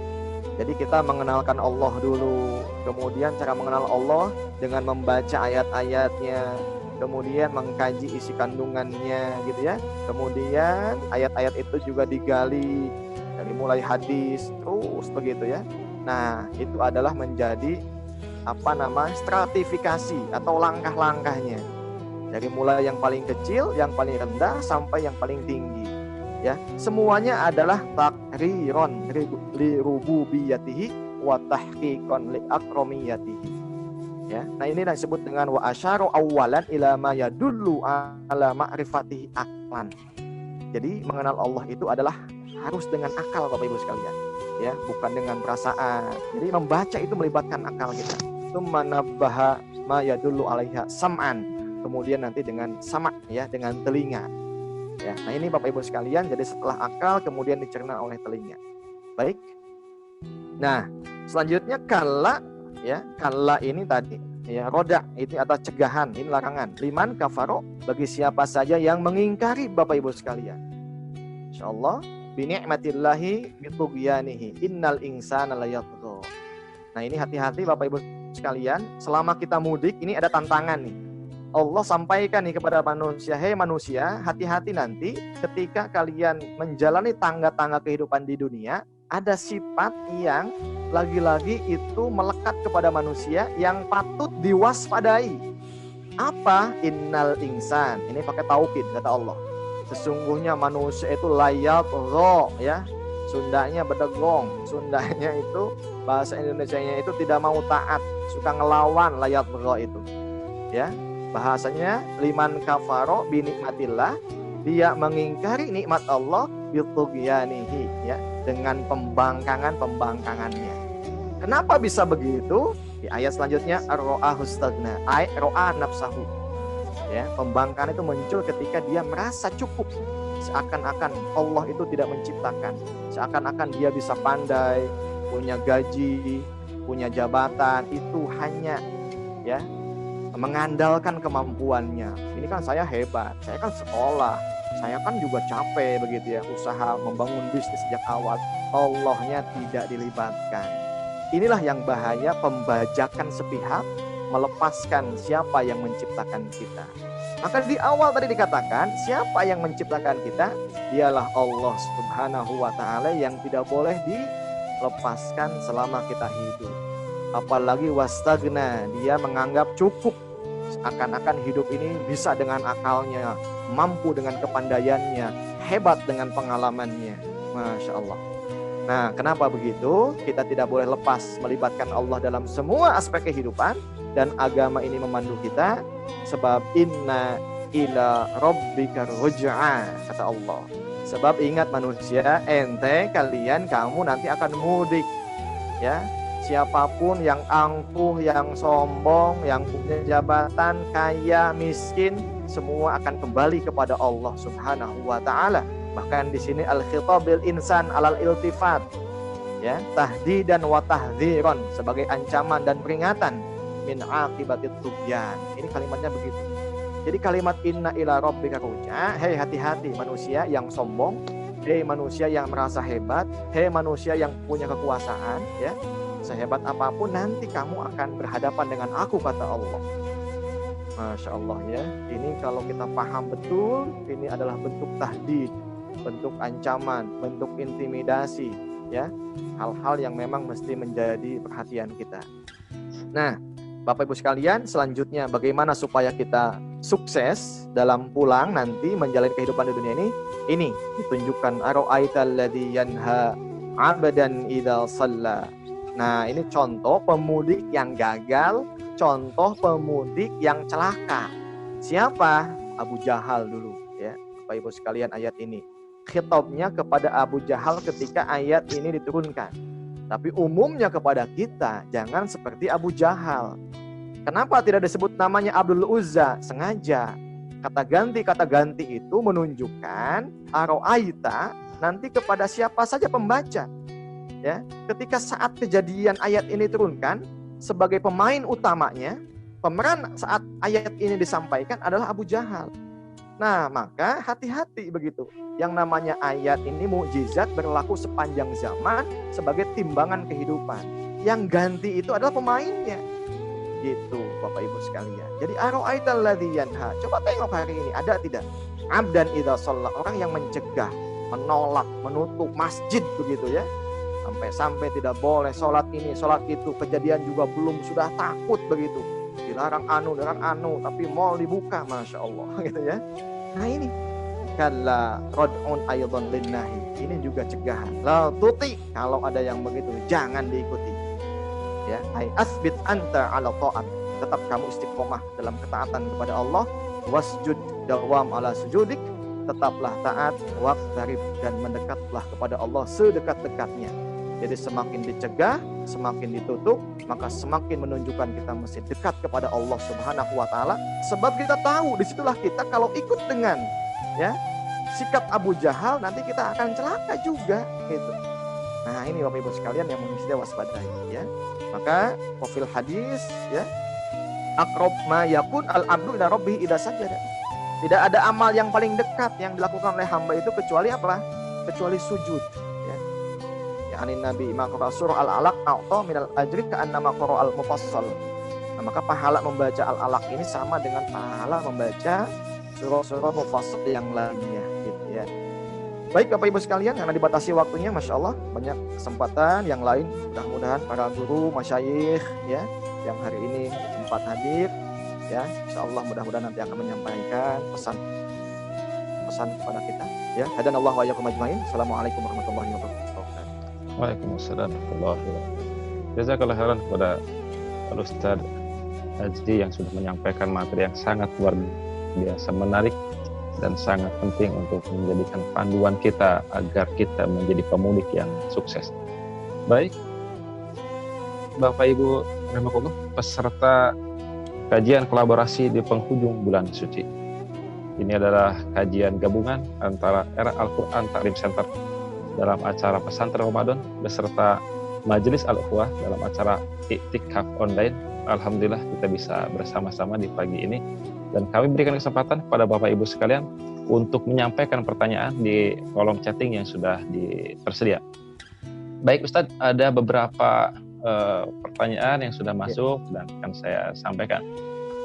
Jadi kita mengenalkan Allah dulu, kemudian cara mengenal Allah dengan membaca ayat-ayatnya, kemudian mengkaji isi kandungannya gitu ya. Kemudian ayat-ayat itu juga digali dari mulai hadis terus begitu ya. Nah, itu adalah menjadi stratifikasi atau langkah-langkahnya. Dari mulai yang paling kecil, yang paling rendah sampai yang paling tinggi. Ya, semuanya adalah takriron li rububiyatihi wa tahqiqan li akromiyatihi. Ya, nah ini disebut dengan wa asyaru awwalan ila ma yadullu ala ma'rifatihi aqlan. Jadi mengenal Allah itu adalah harus dengan akal Bapak Ibu sekalian, ya, bukan dengan perasaan. Jadi membaca itu melibatkan akal kita. Tsumma nabbaha ma yadullu alaiha sam'an. Kemudian nanti dengan sama, ya, dengan telinga. Ya, nah ini Bapak Ibu sekalian, jadi setelah akal kemudian dicerna oleh telinga. Baik. Nah, selanjutnya kala, ya, kala ini tadi, ya, roda itu atau cegahan, ini larangan. Liman kafaro, bagi siapa saja yang mengingkari Bapak Ibu sekalian. Insyaallah bi ni'matillahi bi tughyanihi innal insana layatgha. Nah, ini hati-hati Bapak Ibu sekalian, selama kita mudik ini ada tantangan nih. Allah sampaikan nih kepada manusia, hei manusia, hati-hati nanti ketika kalian menjalani tangga-tangga kehidupan di dunia, ada sifat yang lagi-lagi itu melekat kepada manusia yang patut diwaspadai. Apa? Innal insan. Ini pakai taukid kata Allah. Sesungguhnya manusia itu layat ro, ya. Sundanya bedegong. Sundanya itu bahasa Indonesianya itu tidak mau taat, suka ngelawan layat ro itu. Ya. Bahasanya liman kafaro bi nikmatillah, dia mengingkari nikmat Allah bitughiyanihi, ya, dengan pembangkangannya. Kenapa bisa begitu? Di ayat selanjutnya ar-ra'ahu stagna, ay ra'a nafsahu. Ya, pembangkangan itu muncul ketika dia merasa cukup. Seakan-akan Allah itu tidak menciptakan. Seakan-akan dia bisa pandai, punya gaji, punya jabatan, itu hanya, ya, mengandalkan kemampuannya. Ini kan saya hebat, saya kan sekolah, saya kan juga capek begitu ya, usaha membangun bisnis sejak awal. Allahnya tidak dilibatkan. Inilah yang bahaya, pembajakan sepihak, melepaskan siapa yang menciptakan kita. Maka di awal tadi dikatakan, siapa yang menciptakan kita? Dialah Allah Subhanahu wa ta'ala yang tidak boleh dilepaskan selama kita hidup. Apalagi wastagna, dia menganggap cukup. Seakan-akan hidup ini bisa dengan akalnya, mampu dengan kepandaiannya, hebat dengan pengalamannya. Masya Allah. Nah, kenapa begitu? Kita tidak boleh lepas melibatkan Allah dalam semua aspek kehidupan. Dan agama ini memandu kita. Sebab inna ila rabbika ruj'a, kata Allah. Sebab ingat manusia, kamu nanti akan mudik. Ya, siapapun yang angkuh, yang sombong, yang punya jabatan, kaya, miskin, semua akan kembali kepada Allah Subhanahu wa ta'ala. Bahkan di sini al-khitab bil insan alal iltifat, ya, tahdidan wa tahdhiran, sebagai ancaman dan peringatan min aqibatit tughyan. Ini kalimatnya begitu. Jadi kalimat inna ila rabbika ruj'a, hei hati-hati manusia yang sombong, hei manusia yang merasa hebat, hei manusia yang punya kekuasaan, ya. Sehebat apapun nanti kamu akan berhadapan dengan aku, kata Allah. Masya Allah, ya. Ini kalau kita paham betul, ini adalah bentuk tahdid, bentuk ancaman, bentuk intimidasi, ya. Hal-hal yang memang mesti menjadi perhatian kita. Nah, Bapak Ibu sekalian, selanjutnya bagaimana supaya kita sukses dalam pulang nanti menjalani kehidupan di dunia ini? Ini ditunjukkan ara'aital ladzi yanha 'abdan idza shalla. Nah, ini contoh pemudik yang gagal, contoh pemudik yang celaka. Siapa? Abu Jahal dulu, ya. Bapak Ibu sekalian, ayat ini khitabnya kepada Abu Jahal ketika ayat ini diturunkan. Tapi umumnya kepada kita, jangan seperti Abu Jahal. Kenapa tidak disebut namanya Abdul Uzza? Sengaja. Kata ganti itu menunjukkan aro'aita nanti kepada siapa saja pembaca. Ya, ketika saat kejadian ayat ini turunkan, sebagai pemain utamanya, pemeran saat ayat ini disampaikan adalah Abu Jahal. Nah, maka hati-hati begitu. Yang namanya ayat ini mukjizat berlaku sepanjang zaman sebagai timbangan kehidupan. Yang ganti itu adalah pemainnya. Gitu, Bapak Ibu sekalian. Jadi ara'aital ladzi yanha. Coba tengok hari ini ada tidak? Abdan idza shalla, orang yang mencegah, menolak, menutup masjid begitu ya. Sampai tidak boleh sholat ini, sholat itu. Kejadian juga belum, sudah takut begitu. Dilarang anu, tapi mall dibuka, Masya Allah gitu ya. Nah ini kalla rad'un aydhan linnahi, ini juga cegahan. La tuti, kalau ada yang begitu jangan diikuti. Ya, ai asbit anta ala ta'at, tetap kamu istiqomah dalam ketaatan kepada Allah. Wasjud dawam ala sujudik, tetaplah taat, waqtarib, dan mendekatlah kepada Allah sedekat-dekatnya. Jadi semakin dicegah, semakin ditutup, maka semakin menunjukkan kita mesti dekat kepada Allah Subhanahu wa ta'ala. Sebab kita tahu disitulah kita kalau ikut dengan, ya, sikap Abu Jahal, nanti kita akan celaka juga gitu. Nah, ini Bapak Ibu sekalian yang mesti waspadai, ya. Maka profil hadis, ya, aqrab ma yakun al-abdu ila rabbih idza sajada. Tidak ada amal yang paling dekat yang dilakukan oleh hamba itu kecuali apa? Kecuali sujud. Anin Nabi maqra surah al-alaq a'ta minal ajri ka'annama qara al-mufassal. Nah, maka pahala membaca al-alaq ini sama dengan pahala membaca surah-surah mufassal yang lainnya gitu ya. Baik Bapak Ibu sekalian, karena dibatasi waktunya, Masya Allah, banyak kesempatan yang lain. Mudah-mudahan para guru, masyayikh ya, yang hari ini sempat hadir ya, Insya Allah mudah-mudahan nanti akan menyampaikan pesan kepada kita ya. Hadanallahu wa iyyakum ajmain. Assalamualaikum warahmatullahi wabarakatuh. Waalaikumsalam warahmatullahi wabarakatuh. Jazakallahu khairan kepada Al-Ustaz Haji yang sudah menyampaikan materi yang sangat luar biasa menarik dan sangat penting untuk menjadikan panduan kita agar kita menjadi pemudik yang sukses. Baik, Bapak Ibu rahimakumullah, peserta kajian kolaborasi di penghujung bulan suci. Ini adalah kajian gabungan antara Era Al-Quran Taklim Center dalam acara Pesantren Ramadan beserta Majelis Al-Ukhuwah dalam acara Iktikaf Online. Alhamdulillah kita bisa bersama-sama di pagi ini, dan kami berikan kesempatan kepada Bapak Ibu sekalian untuk menyampaikan pertanyaan di kolom chatting yang sudah tersedia. Baik Ustadz, ada beberapa pertanyaan yang sudah masuk dan akan saya sampaikan.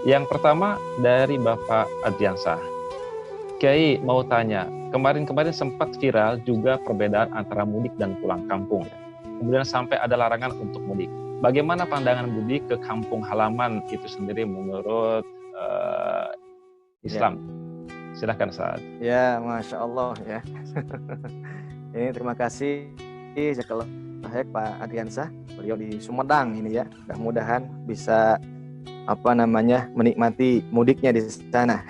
Yang pertama dari Bapak Adriansah. Kiai mau tanya, kemarin-kemarin sempat viral juga perbedaan antara mudik dan pulang kampung. Kemudian sampai ada larangan untuk mudik. Bagaimana pandangan mudik ke kampung halaman itu sendiri menurut Islam? Silahkan Ustaz. Ya, Masya Allah ya. Ini terima kasih Jazakallah Pak Adriansah, beliau di Sumedang ini ya. Mudah-mudahan bisa menikmati mudiknya di sana.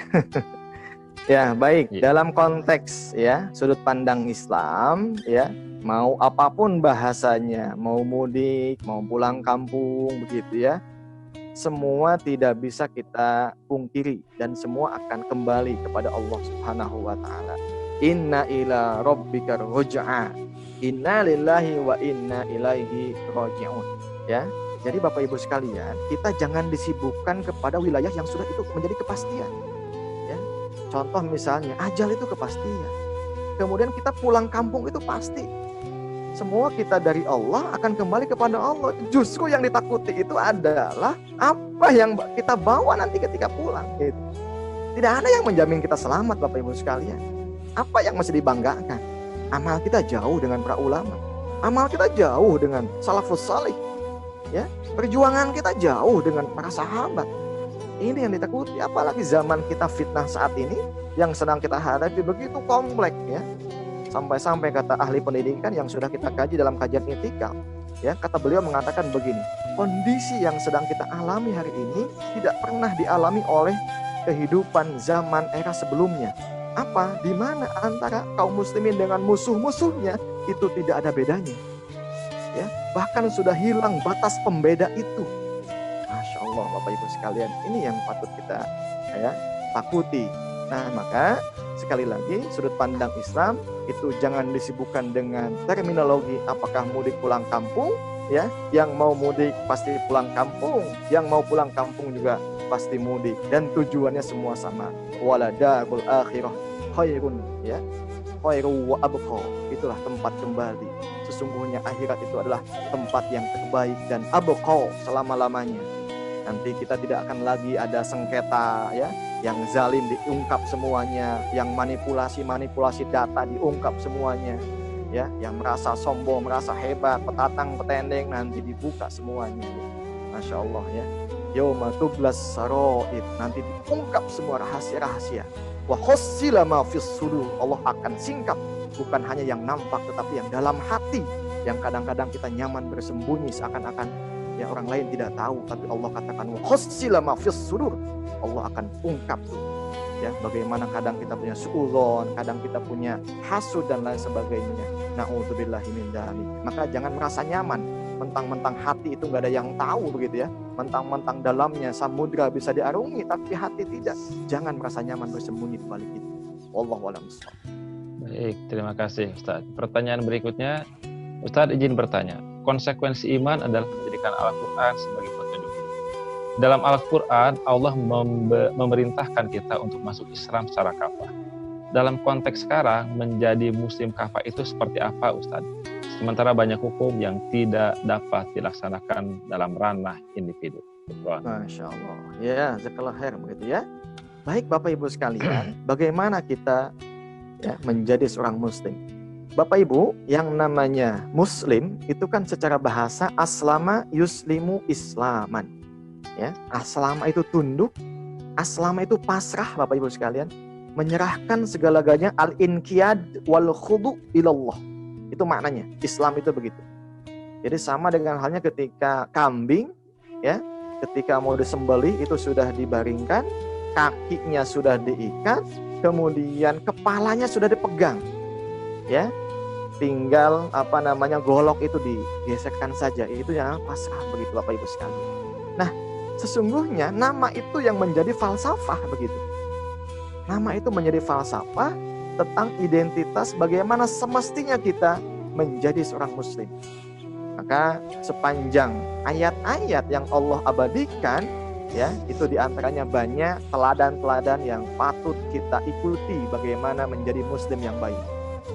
Ya, baik. Dalam konteks ya sudut pandang Islam ya, mau apapun bahasanya, mau mudik, mau pulang kampung begitu ya, semua tidak bisa kita pungkiri dan semua akan kembali kepada Allah Subhanahu wa taala. Inna ila rabbika ruj'a. Inna lillahi wa inna ilaihi raji'un. Ya. Jadi Bapak Ibu sekalian, kita jangan disibukkan kepada wilayah yang sudah itu menjadi kepastian. Ya. Contoh misalnya, ajal itu kepastian. Kemudian kita pulang kampung itu pasti. Semua kita dari Allah akan kembali kepada Allah. Justru yang ditakuti itu adalah apa yang kita bawa nanti ketika pulang. Gitu. Tidak ada yang menjamin kita selamat Bapak Ibu sekalian. Apa yang mesti dibanggakan? Amal kita jauh dengan para ulama. Amal kita jauh dengan salafus salih. Ya, perjuangan kita jauh dengan para sahabat. Ini yang ditakuti. Apalagi zaman kita fitnah saat ini yang sedang kita hadapi begitu kompleks ya. Sampai-sampai kata ahli pendidikan yang sudah kita kaji dalam kajian I'tikaf, ya, kata beliau mengatakan begini, kondisi yang sedang kita alami hari ini tidak pernah dialami oleh kehidupan zaman era sebelumnya. Apa? Di mana antara kaum muslimin dengan musuh-musuhnya itu tidak ada bedanya. Ya, bahkan sudah hilang batas pembeda itu. Masya Allah Bapak Ibu sekalian, ini yang patut kita takuti. Nah, maka sekali lagi sudut pandang Islam itu jangan disibukkan dengan terminologi apakah mudik pulang kampung ya, yang mau mudik pasti pulang kampung, yang mau pulang kampung juga pasti mudik, dan tujuannya semua sama. Waladarul akhirah khairun ya, khairu wa abqa, itulah tempat kembali. Sesungguhnya akhirat itu adalah tempat yang terbaik dan abqa, selama-lamanya. Nanti kita tidak akan lagi ada sengketa ya, yang zalim diungkap semuanya, yang manipulasi data diungkap semuanya ya, yang merasa sombong, merasa hebat, petatang petendeng nanti dibuka semuanya ya. Masya Allah ya. Yauma tublas sarair, nanti diungkap semua rahasia-rahasia. Wa khussila ma fis sudur, Allah akan singkap bukan hanya yang nampak tetapi yang dalam hati, yang kadang-kadang kita nyaman bersembunyi seakan-akan ya orang lain tidak tahu, tapi Allah katakan wa khussila ma fis sudur, Allah akan ungkap tuh ya, bagaimana kadang kita punya suudzon, kadang kita punya hasud dan lain sebagainya. Na'udzubillahi min dzalik. Maka jangan merasa nyaman mentang-mentang hati itu nggak ada yang tahu begitu ya, mentang-mentang dalamnya samudra bisa diarungi tapi hati tidak. Jangan merasa nyaman bersembunyi di balik itu. Wallahu a'lam bishawab. Baik, terima kasih Ustaz. Pertanyaan berikutnya, Ustaz izin bertanya, konsekuensi iman adalah menjadikan Al-Quran sebagai petunjuk hidup. Dalam Al-Quran, Allah memerintahkan kita untuk masuk Islam secara kafah. Dalam konteks sekarang, menjadi muslim kafah itu seperti apa Ustaz? Sementara banyak hukum yang tidak dapat dilaksanakan dalam ranah individu. Masya Allah. Ya, jazakallahu khair begitu ya. Baik Bapak Ibu sekalian, bagaimana kita ya menjadi seorang muslim? Bapak Ibu, yang namanya muslim itu kan secara bahasa aslama yuslimu islaman. Ya, aslama itu tunduk, aslama itu pasrah Bapak Ibu sekalian, menyerahkan segala-galanya, al-inqiyad wal khudu ilallah. Itu maknanya, Islam itu begitu. Jadi sama dengan halnya ketika kambing ya ketika mau disembelih itu sudah dibaringkan, kakinya sudah diikat, kemudian kepalanya sudah dipegang, ya. Tinggal golok itu digesekkan saja. Itu yang pasrah begitu Bapak Ibu sekalian. Nah, sesungguhnya nama itu yang menjadi falsafah begitu. Nama itu menjadi falsafah tentang identitas bagaimana semestinya kita menjadi seorang muslim. Maka sepanjang ayat-ayat yang Allah abadikan, ya, itu diantaranya banyak teladan-teladan yang patut kita ikuti bagaimana menjadi muslim yang baik.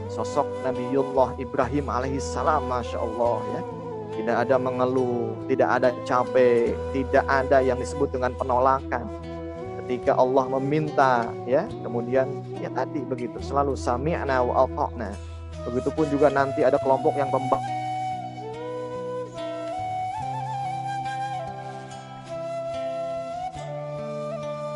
Sosok Nabiullah Ibrahim alaihissalam, Masya Allah, ya, tidak ada mengeluh, tidak ada capek, tidak ada yang disebut dengan penolakan. Ketika Allah meminta, ya, kemudian ya tadi begitu, selalu sami'na wa ata'na. Begitupun juga nanti ada kelompok yang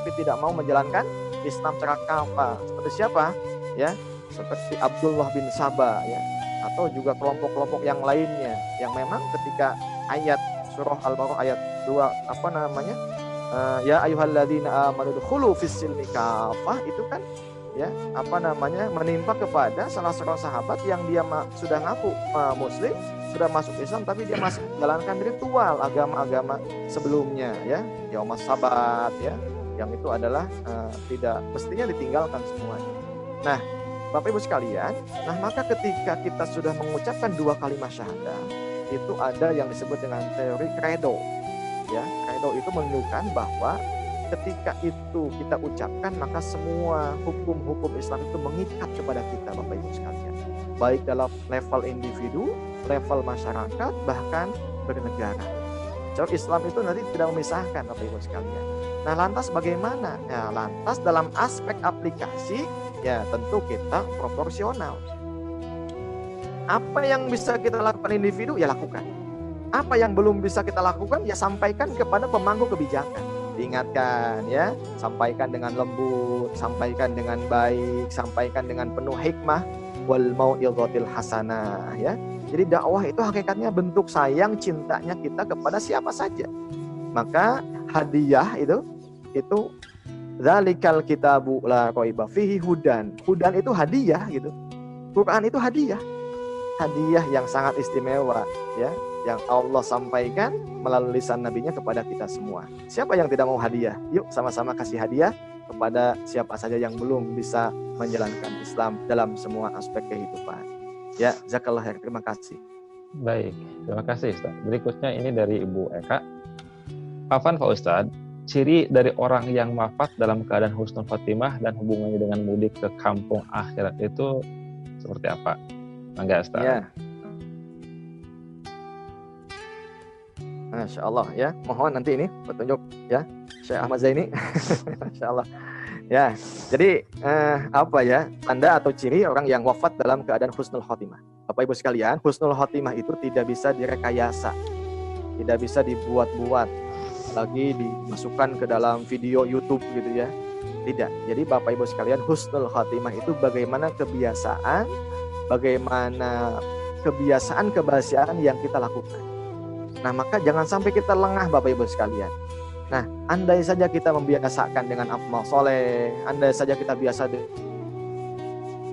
tapi tidak mau menjalankan Islam secara kafah. Seperti siapa? Ya, seperti Abdullah bin Sabah, ya, atau juga kelompok-kelompok yang lainnya yang memang ketika ayat surah Al-Baqarah ayat 2 ya ayyuhalladzina amanu dkhulu fis-silmi kafah, itu kan ya menimpa kepada salah seorang sahabat yang dia sudah ngaku muslim, sudah masuk Islam, tapi dia masih menjalankan ritual agama-agama sebelumnya, ya, Yaum Sabat, ya, yang itu adalah tidak mestinya ditinggalkan semuanya. Nah, Bapak Ibu sekalian, nah maka ketika kita sudah mengucapkan 2 kalimat syahadah, itu ada yang disebut dengan teori credo. Ya, credo itu menunjukkan bahwa ketika itu kita ucapkan, maka semua hukum-hukum Islam itu mengikat kepada kita, Bapak Ibu sekalian. Baik dalam level individu, level masyarakat, bahkan bernegara. Jadi Islam itu nanti tidak memisahkan, Bapak Ibu sekalian. Nah, lantas bagaimana? Ya, lantas dalam aspek aplikasi, ya tentu kita proporsional. Apa yang bisa kita lakukan individu, ya lakukan. Apa yang belum bisa kita lakukan, ya sampaikan kepada pemangku kebijakan. Diingatkan, ya, sampaikan dengan lembut, sampaikan dengan baik, sampaikan dengan penuh hikmah, wal mau'izatil hasanah, ya. Jadi dakwah itu hakikatnya bentuk sayang cintanya kita kepada siapa saja. Maka hadiah itu zalikal kitabu la raiba fihi hudan. Hudan itu hadiah gitu. Quran itu hadiah. Hadiah yang sangat istimewa, ya, yang Allah sampaikan melalui lisan nabinya kepada kita semua. Siapa yang tidak mau hadiah? Yuk sama-sama kasih hadiah kepada siapa saja yang belum bisa menjalankan Islam dalam semua aspek kehidupan. Ya, jazakallah khair. Terima kasih. Baik, terima kasih Ustaz. Berikutnya ini dari Ibu Eka. Afwan Pak Ustadz, ciri dari orang yang wafat dalam keadaan husnul khotimah dan hubungannya dengan mudik ke kampung akhirat itu seperti apa? Mangga Ustaz. Ya. Masya Allah, ya. Mohon nanti ini petunjuk, ya, Syekh Ahmad Zaini. Masya Allah. Ya, jadi tanda atau ciri orang yang wafat dalam keadaan husnul khotimah. Bapak Ibu sekalian, husnul khotimah itu tidak bisa direkayasa, tidak bisa dibuat-buat, lagi dimasukkan ke dalam video YouTube gitu, ya. Tidak. Jadi Bapak Ibu sekalian, husnul khotimah itu bagaimana kebiasaan yang kita lakukan. Nah, maka jangan sampai kita lengah, Bapak Ibu sekalian. Nah, andai saja kita membiasakan dengan amal soleh, andai saja kita biasa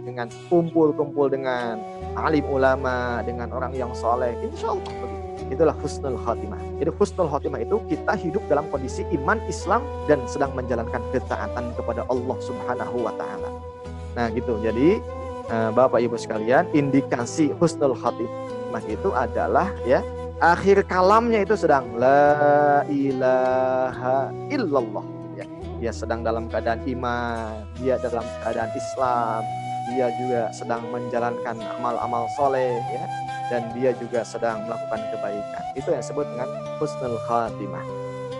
dengan kumpul-kumpul dengan alim ulama, dengan orang yang soleh, insya Allah begitu. Itulah husnul khotimah. Jadi husnul khotimah itu kita hidup dalam kondisi iman Islam dan sedang menjalankan ketaatan kepada Allah Subhanahu wa taala. Nah, gitu. Jadi Bapak Ibu sekalian, indikasi husnul khotimah itu adalah, ya, akhir kalamnya itu sedang la ilaha illallah, ya. Dia sedang dalam keadaan iman, dia dalam keadaan Islam, dia juga sedang menjalankan amal-amal soleh, ya, dan dia juga sedang melakukan kebaikan. Itu yang disebut dengan husnul khatimah.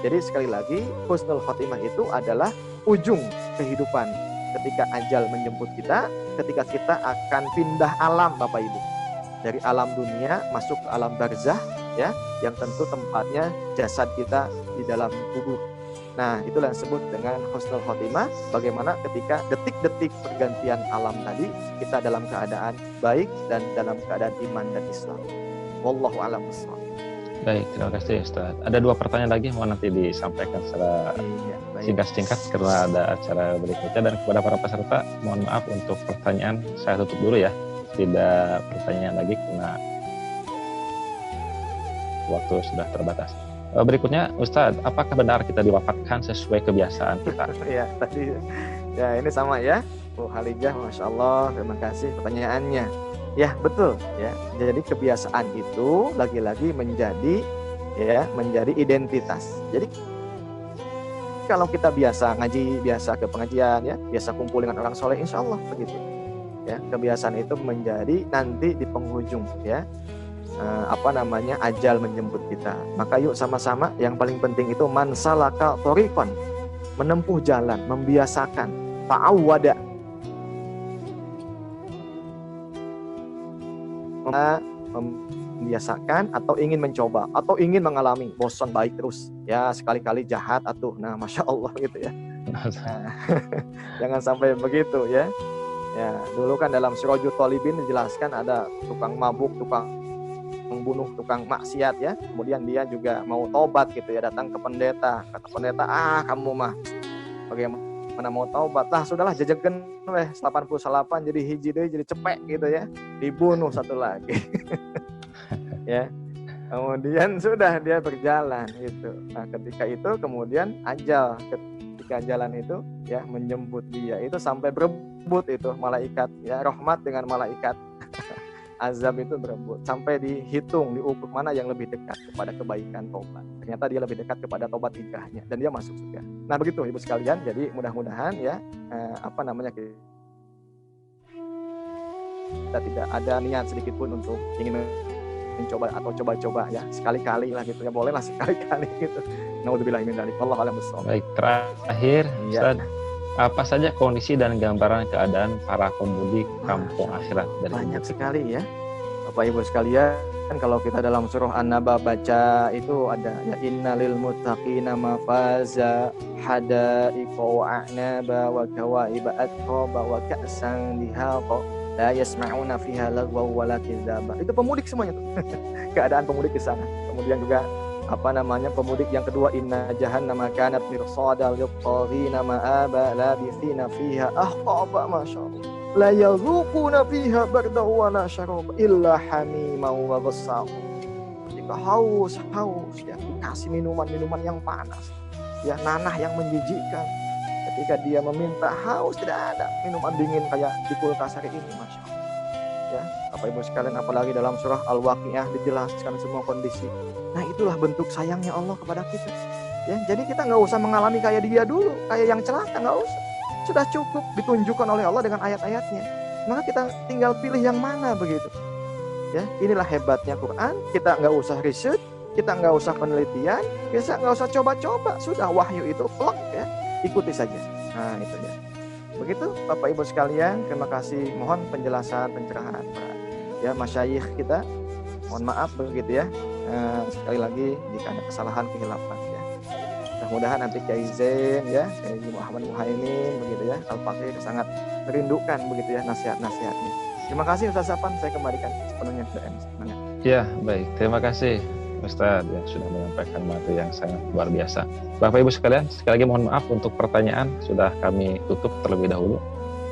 Jadi sekali lagi, husnul khatimah itu adalah ujung kehidupan ketika ajal menjemput kita, ketika kita akan pindah alam, Bapak Ibu, dari alam dunia masuk ke alam barzah, ya, yang tentu tempatnya jasad kita di dalam kubur. Nah, itulah yang disebut dengan husnul khotimah. Bagaimana ketika detik-detik pergantian alam tadi kita dalam keadaan baik dan dalam keadaan iman dan Islam. Wallahu a'lam bishawab. Baik, terima kasih Ustaz. Ada 2 pertanyaan lagi mau nanti disampaikan secara Iya, baik. singkat-singkat karena ada acara berikutnya, dan kepada para peserta mohon maaf untuk pertanyaan saya tutup dulu ya. Tidak pertanyaan lagi karena waktu sudah terbatas. Berikutnya Ustadz, apakah benar kita diwafatkan sesuai kebiasaan kita? Ya, tadi ya ini sama ya. Bu Halijah, Masya Allah, terima kasih pertanyaannya. Ya, betul ya. Jadi kebiasaan itu lagi-lagi menjadi identitas. Jadi kalau kita biasa ngaji, biasa ke pengajian ya, biasa kumpul dengan orang soleh, insya Allah begitu. Ya, kebiasaan itu menjadi nanti di penghujung ya. Ajal menjemput kita. Maka yuk sama-sama, yang paling penting itu man salaka thoriqan, menempuh jalan, membiasakan, ta'awwada, membiasakan atau ingin mencoba atau ingin mengalami bosan baik terus ya, sekali-kali jahat atuh, nah Masya Allah gitu ya. Nah, jangan sampai begitu ya. Ya, dulu kan dalam Sirajul Talibin dijelaskan ada tukang mabuk, tukang membunuh, tukang maksiat ya, kemudian dia juga mau tobat gitu ya, datang ke pendeta, kata pendeta, kamu mah bagaimana mau taubat lah, sudahlah jajakan 88 jadi hiji deui, jadi cepek gitu ya, dibunuh satu lagi. Ya, kemudian sudah dia berjalan gitu. Nah, ketika itu kemudian ajal, ketika jalan itu ya menjemput dia, itu sampai berebut itu malaikat ya, rahmat dengan malaikat azab itu berebut, sampai dihitung, diukur mana yang lebih dekat kepada kebaikan tobat. Ternyata dia lebih dekat kepada tobat hijrahnya dan dia masuk surga. Nah begitu ibu sekalian, jadi mudah-mudahan ya kita tidak ada niat sedikit pun untuk ingin mencoba atau coba-coba ya, sekali-kali lah gitu ya, bolehlah sekali-kali gitu. Naudzubillah min dzalik. Wallahu a'lam bishawab. Baik, terakhir Ustaz, apa saja kondisi dan gambaran keadaan para pemudik kampung akhirat dari banyak sekali ya Bapak Ibu sekalian. Kalau kita dalam surah An-Naba baca itu ada ya, innalil muttaqina mafaza hadaiqa wa a'naba wa kawaiba atqaba wa ka'san dihaqa la yasma'una fiha lagwa wala kizaba. Itu pemudik semuanya tuh. Keadaan pemudik di sana. Kemudian juga pemudik yang kedua, inna jahannama kanat mirsadal littaghina ma'aba labithina fiha ahqaba, masyaallah, la yazuquna fiha barda wa la syaraba illa hamiman wa ghassaq. Jika haus ya, dikasih minuman yang panas ya, nanah yang menjijikkan. Ketika dia meminta haus, tidak ada minuman dingin kayak di kulkas hari ini, Masya Allah ya. Bapak Ibu sekalian, apalagi dalam surah Al-Waqiah dijelaskan semua kondisi. Nah itulah bentuk sayangnya Allah kepada kita ya. Jadi kita nggak usah mengalami kayak dia dulu, kayak yang celaka, nggak usah. Sudah cukup ditunjukkan oleh Allah dengan ayat-ayatnya. Maka kita tinggal pilih yang mana begitu ya. Inilah hebatnya Quran. Kita nggak usah riset, kita nggak usah penelitian, kita nggak usah coba-coba. Sudah wahyu itu plek ya, ikuti saja. Nah itu ya. Begitu Bapak Ibu sekalian, terima kasih. Mohon penjelasan, pencerahan ya masyayikh kita. Mohon maaf begitu ya. Sekali lagi jika ada kesalahan, kehilapan ya. Mudah-mudahan nanti Kiai Zain ya, Kiai Muhammad Muhaimin begitu ya, Al-Fakir sangat merindukan begitu ya nasihat-nasihatnya. Terima kasih Ustaz Sapan, saya kembalikan sepenuhnya ke MC. Ya, baik. Terima kasih Ustaz yang sudah menyampaikan materi yang sangat luar biasa. Bapak Ibu sekalian, sekali lagi mohon maaf untuk pertanyaan sudah kami tutup terlebih dahulu.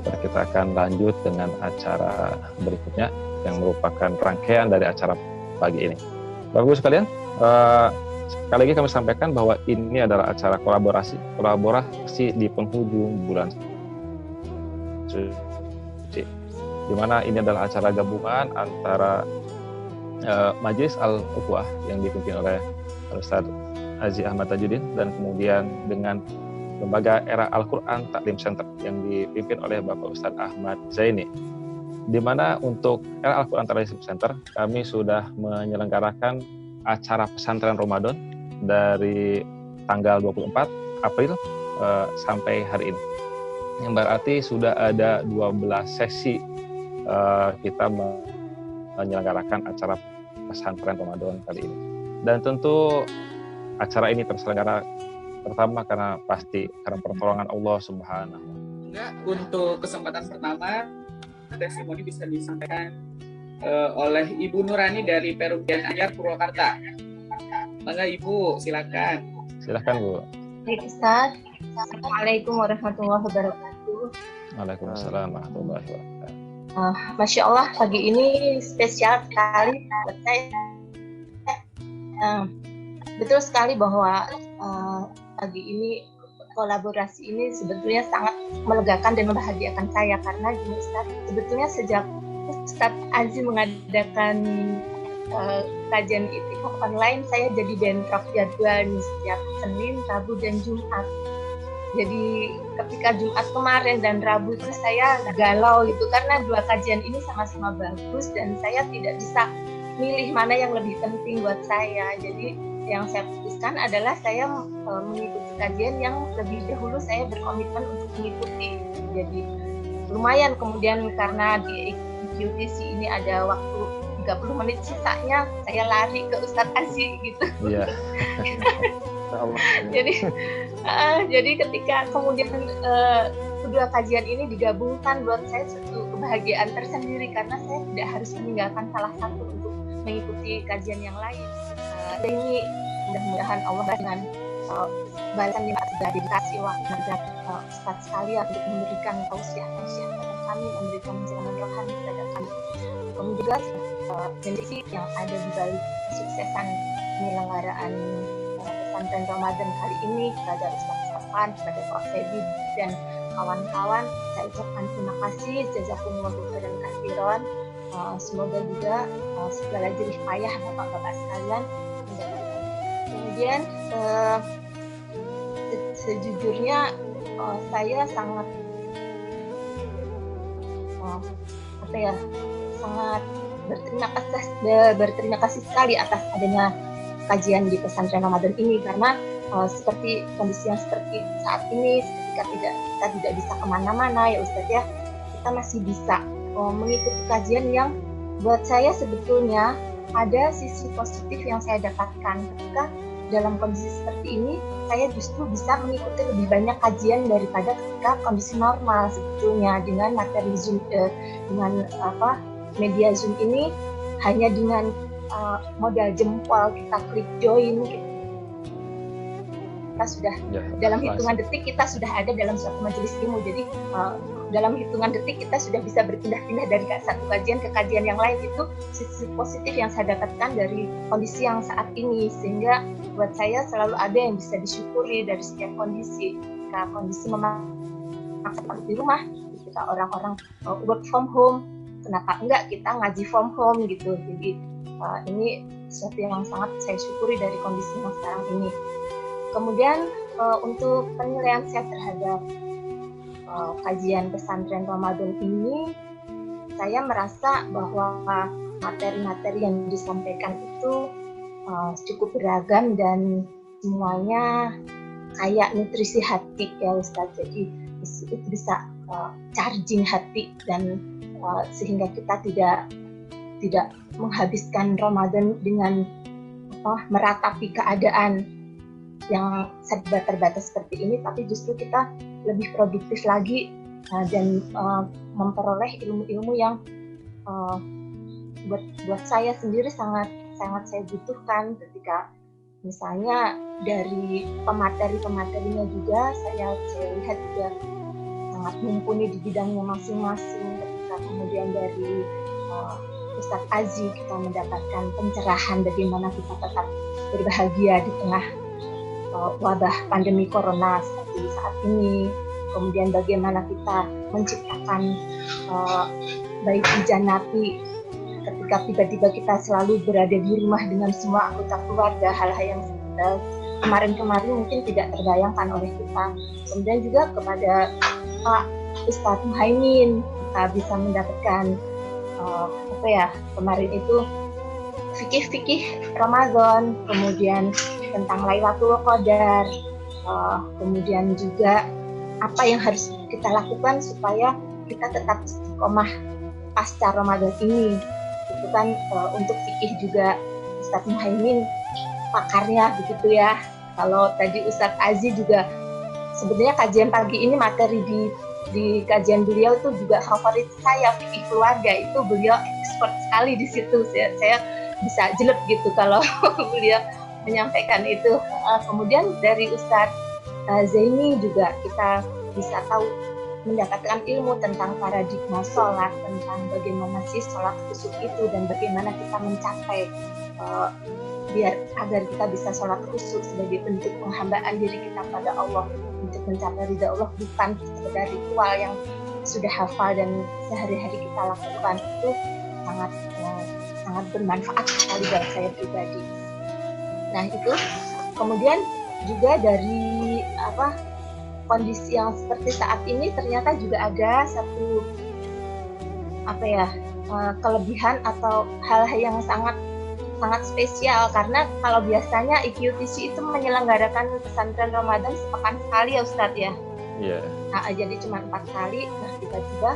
Dan kita akan lanjut dengan acara berikutnya yang merupakan rangkaian dari acara pagi ini. Bapak Ibu sekalian, sekali lagi kami sampaikan bahwa ini adalah acara kolaborasi di penghujung bulan suci, di mana ini adalah acara gabungan antara Majelis Al-Ukhuwah yang dipimpin oleh Ustaz Aziz Ahmad Tajuddin dan kemudian dengan Lembaga Era Al-Quran Taklim Center yang dipimpin oleh Bapak Ustaz Ahmad Zaini. Di mana untuk Era Al-Quran Taklim Center kami sudah menyelenggarakan acara pesantren Ramadan dari tanggal 24 April sampai hari ini. Yang berarti sudah ada 12 sesi kita menyelenggarakan acara pesantren Ramadan kali ini. Dan tentu acara ini terselenggara pertama karena pertolongan Allah Subhanahu wa Ta'ala. Untuk kesempatan pertama, testimoni bisa disampaikan oleh Ibu Nurani dari Perugian Anyar Purwakarta. Mangga Ibu, silakan. Silakan Bu. Baik Ustaz. Assalamualaikum warahmatullahi wabarakatuh. Waalaikumsalam warahmatullahi wabarakatuh. Masya Allah, pagi ini spesial sekali buat saya. Betul sekali bahwa pagi ini kolaborasi ini sebetulnya sangat melegakan dan membahagiakan saya, karena gini Ustaz, sebetulnya sejak Ustadz Aziz mengadakan kajian itikaf online, saya jadi bentrok jadwal nih setiap Senin, Rabu, dan Jumat. Jadi ketika Jumat kemarin dan Rabu itu saya galau gitu, karena dua kajian ini sama-sama bagus dan saya tidak bisa milih mana yang lebih penting buat saya. Jadi yang saya putuskan adalah saya mengikuti kajian yang lebih dahulu saya berkomitmen untuk mengikuti. Jadi lumayan kemudian karena di QTC ini ada waktu 30 menit, sisanya saya lari ke Ustadz Aziz gitu. Iya. Jadi ketika kemudian kedua kajian ini digabungkan, buat saya suatu kebahagiaan tersendiri karena saya tidak harus meninggalkan salah satu untuk mengikuti kajian yang lain. Ini mudah-mudahan Allah dengan balasan yang sudah dikasih waktu dan Ustadz sekalian untuk memberikan tausiah kepada kami, memberikan penjelasan rohani kepada kami. Kemudian juga kondisi yang ada di balik kesuksesan penyelenggaraan pesantren Ramadan kali ini kepada Ustadz Safan, kepada Pak Febi dan kawan-kawan, saya ucapkan terima kasih, jazakumullahu khairan katsiran. Semoga juga segala jerih payah bapak-bapak sekalian. Kemudian sejujurnya saya sangat sangat berterima kasih sekali atas adanya kajian di pesantren Ramadan ini, karena seperti kondisi yang seperti saat ini, ketika kita tidak bisa kemana-mana ya Ustadz ya, kita masih bisa mengikuti kajian yang buat saya sebetulnya ada sisi positif yang saya dapatkan. Ketika dalam kondisi seperti ini, saya justru bisa mengikuti lebih banyak kajian daripada ketika kondisi normal sebetulnya. Dengan materi Zoom, dengan media Zoom ini, hanya dengan modal jempol kita klik join, kita sudah dalam hitungan detik kita sudah ada dalam suatu majelis ilmu. Jadi dalam hitungan detik kita sudah bisa berpindah-pindah dari satu kajian ke kajian yang lain. Itu sisi positif yang saya dapatkan dari kondisi yang saat ini, sehingga buat saya selalu ada yang bisa disyukuri dari setiap kondisi. Ketika kondisi memaksa di rumah, kita orang-orang work from home, kenapa enggak kita ngaji from home gitu. Jadi ini sesuatu yang sangat saya syukuri dari kondisi yang sekarang ini. Kemudian untuk penilaian saya terhadap kajian pesantren Ramadan ini, saya merasa bahwa materi-materi yang disampaikan itu cukup beragam dan semuanya kayak nutrisi hati ya Ustaz. Jadi itu bisa charging hati dan sehingga kita tidak menghabiskan Ramadan dengan meratapi keadaan yang serba terbatas seperti ini, tapi justru kita lebih produktif lagi dan memperoleh ilmu-ilmu yang buat saya sendiri sangat saya butuhkan. Ketika misalnya dari pemateri-pematerinya juga saya lihat juga sangat mumpuni di bidangnya masing-masing. Ketika kemudian dari Ustadz Aziz kita mendapatkan pencerahan bagaimana kita tetap berbahagia di tengah wabah pandemi corona seperti saat ini. Kemudian bagaimana kita menciptakan baiti jannati ketika tiba-tiba kita selalu berada di rumah dengan semua anggota keluarga, hal-hal yang kemarin-kemarin mungkin tidak terbayangkan oleh kita. Kemudian juga kepada Pak Ustadz Muhaimin, kita bisa mendapatkan kemarin itu fikih-fikih Ramadan, kemudian tentang Lailatul Qadar, kemudian juga apa yang harus kita lakukan supaya kita tetap istiqomah pasca Ramadan ini. Itu kan untuk fikih juga Ustadz Muhaimin pakarnya begitu ya. Kalau tadi Ustadz Aziz juga sebenarnya kajian pagi ini materi di kajian beliau itu juga favorit saya, fikih keluarga itu beliau expert sekali di situ. Saya bisa jelek gitu kalau beliau menyampaikan itu. Kemudian dari Ustadz Zaini juga kita bisa tahu, mendapatkan ilmu tentang paradigma sholat, tentang bagaimana sih sholat khusyuk itu dan bagaimana kita mencapai agar kita bisa sholat khusyuk sebagai bentuk penghambaan diri kita pada Allah untuk mencapai ridha Allah, bukan sekedar ritual yang sudah hafal dan sehari-hari kita lakukan. Itu sangat bermanfaat sekali buat saya pribadi. Nah itu kemudian juga dari kondisi yang seperti saat ini ternyata juga ada satu kelebihan atau hal-hal yang sangat spesial, karena kalau biasanya IQTC itu menyelenggarakan pesantren Ramadan sepekan sekali ya Ustadz ya. Iya. Nah, jadi cuma 4 kali, nah tiba-tiba